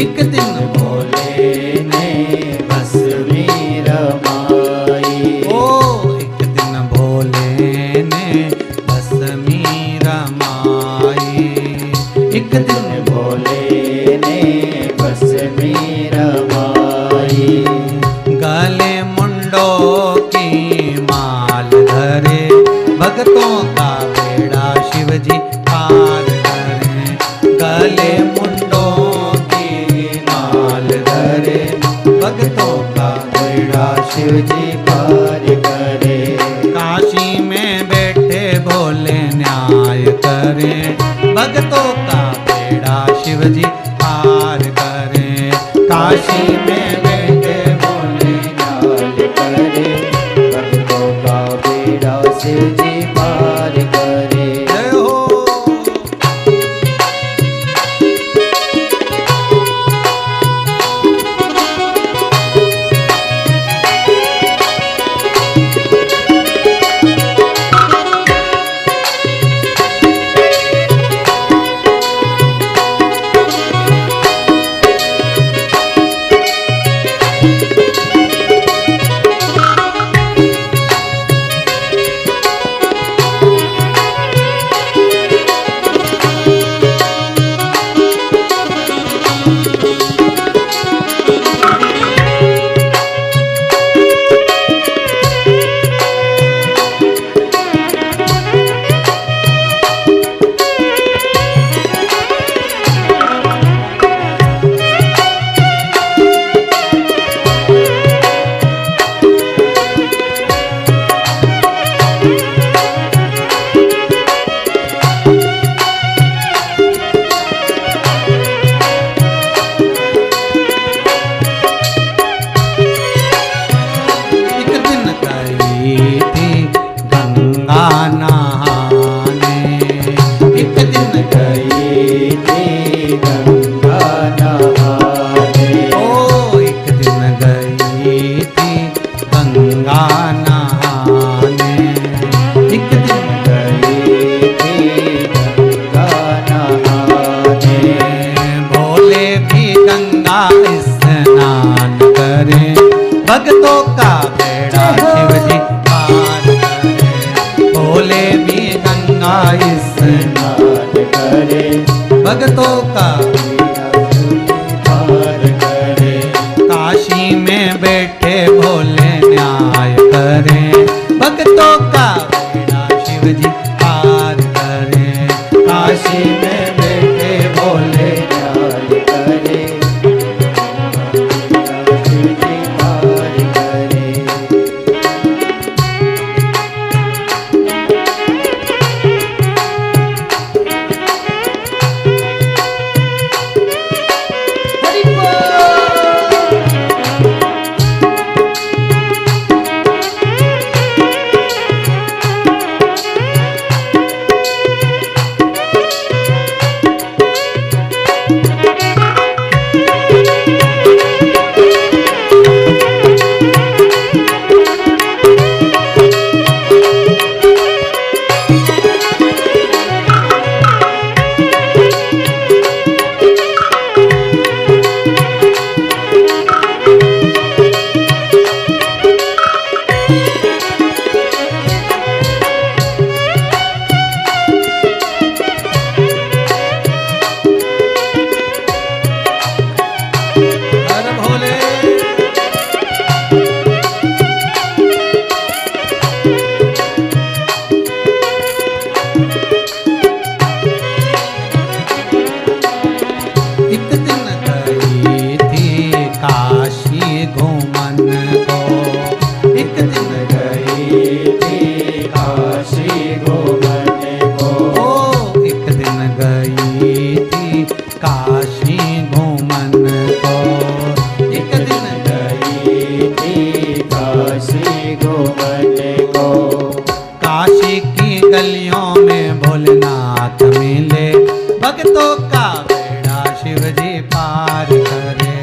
एक दिन भोले ने भस्मी रमाई। ओ एक दिन भोले ने भस्मी रमाई। एक दिन भोले ने भस्मी रमाई। गले मुंडों की माल धरे, भक्तों का बेड़ा शिवजी पार करे। गले मुंडों भक्तों का बेड़ा शिवजी पार करे। काशी में बैठे भोले न्याय करे, भक्तों का बेड़ा शिवजी पार करे। काशी में बैठे भोले न्याय करे, भक्तों का बेड़ा शिवजी पार करे। जय हो। भक्तों का बेड़ा शिवजी पार करे। भोले भी गंगा स्नान करे, भक्तों का पार करे। काशी में बैठे भोले न्याय करे, भक्तों का बेड़ा शिवजी पार करे। काशी में बैठे भोले न्याय करे, शिवजी पार करे। दिन गई थी काशी घूमने को। ओ एक दिन गई थी काशी घूमन को। एक दिन गई थी काशी घूमने को। काशी की गलियों में भोलेनाथ मिले, भक्तों का बेड़ा शिव जी पार करे।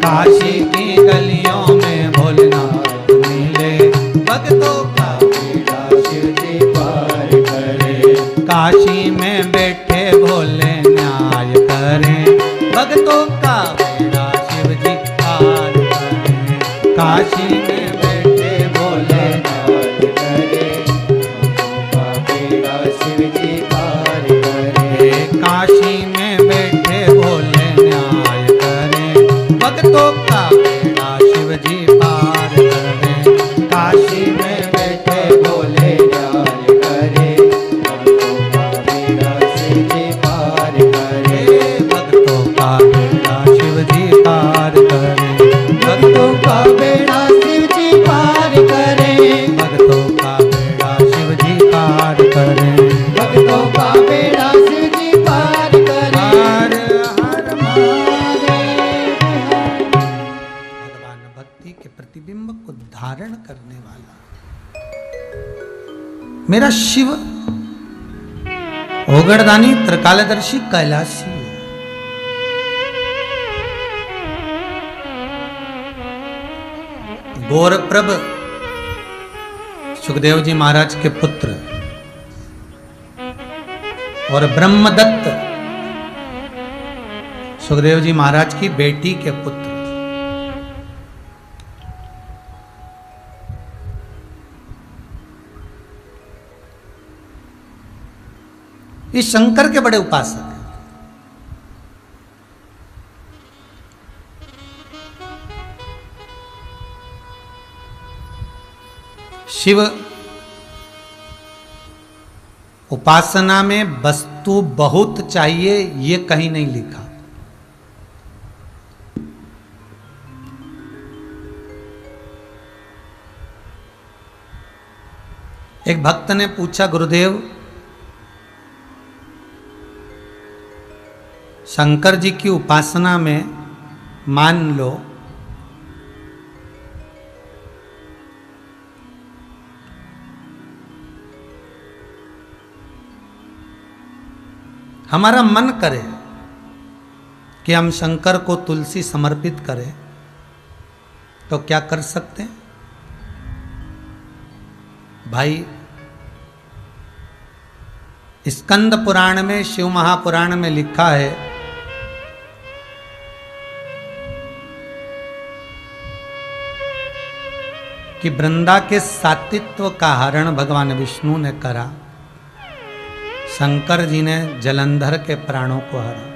काशी की गलियों में भोलेनाथ मिले, भक्तों का बेड़ा शिव जी पार करे। काशी में बैठे भोले न्याय करें, भक्तों का बेड़ा शिव जी पार करें। काशी में बैठे भोले पार करे, का बेड़ा शिव जी पार करे। काशी में बैठे भोले न्याय करें, भक्तों का बेड़ा शिव जी पार करें। काशी में बैठे बोले न्याय करे, भक्तों का बेड़ा शिव जी पार करे। भक्तों का बेड़ा शिव जी पार करें। भक्तों का बेड़ा शिव जी पार करे। भक्तों का बेड़ा शिव जी पार करें। भक्तों का बेड़ा शिव जी पार करे। हर हर महादेव हर। भगवान भक्ति के प्रतिबिंब को धारण करने वाला मेरा शिव ओगड़दानी त्रिकालदर्शी कैलाशी है। गौरप्रभ सुखदेव जी महाराज के पुत्र और ब्रह्मदत्त सुखदेव जी महाराज की बेटी के पुत्र। ये शंकर के बड़े उपासक हैं। शिव उपासना में वस्तु बहुत चाहिए ये कहीं नहीं लिखा। एक भक्त ने पूछा, गुरुदेव शंकर जी की उपासना में मान लो हमारा मन करे कि हम शंकर को तुलसी समर्पित करें तो क्या कर सकते हैं? भाई स्कंद पुराण में, शिव महापुराण में लिखा है कि वृंदा के सात्वित्व का हरण भगवान विष्णु ने करा, शंकर जी ने जलंधर के प्राणों को हरा।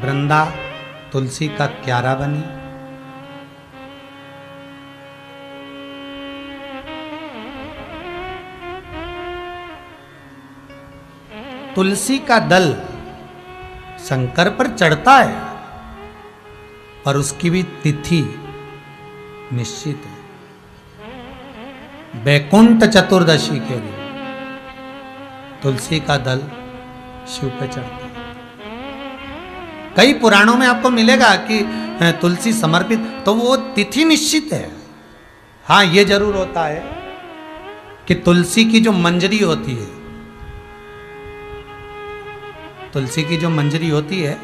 वृंदा तुलसी का क्यारा बनी। तुलसी का दल शंकर पर चढ़ता है पर उसकी भी तिथि निश्चित है। बैकुंठ चतुर्दशी के दिन तुलसी का दल शिव पे चढ़ता है। कई पुराणों में आपको मिलेगा कि तुलसी समर्पित, तो वो तिथि निश्चित है। हाँ, ये जरूर होता है कि तुलसी की जो मंजरी होती है, तुलसी की जो मंजरी होती है,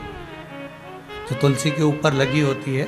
जो तुलसी के ऊपर लगी होती है,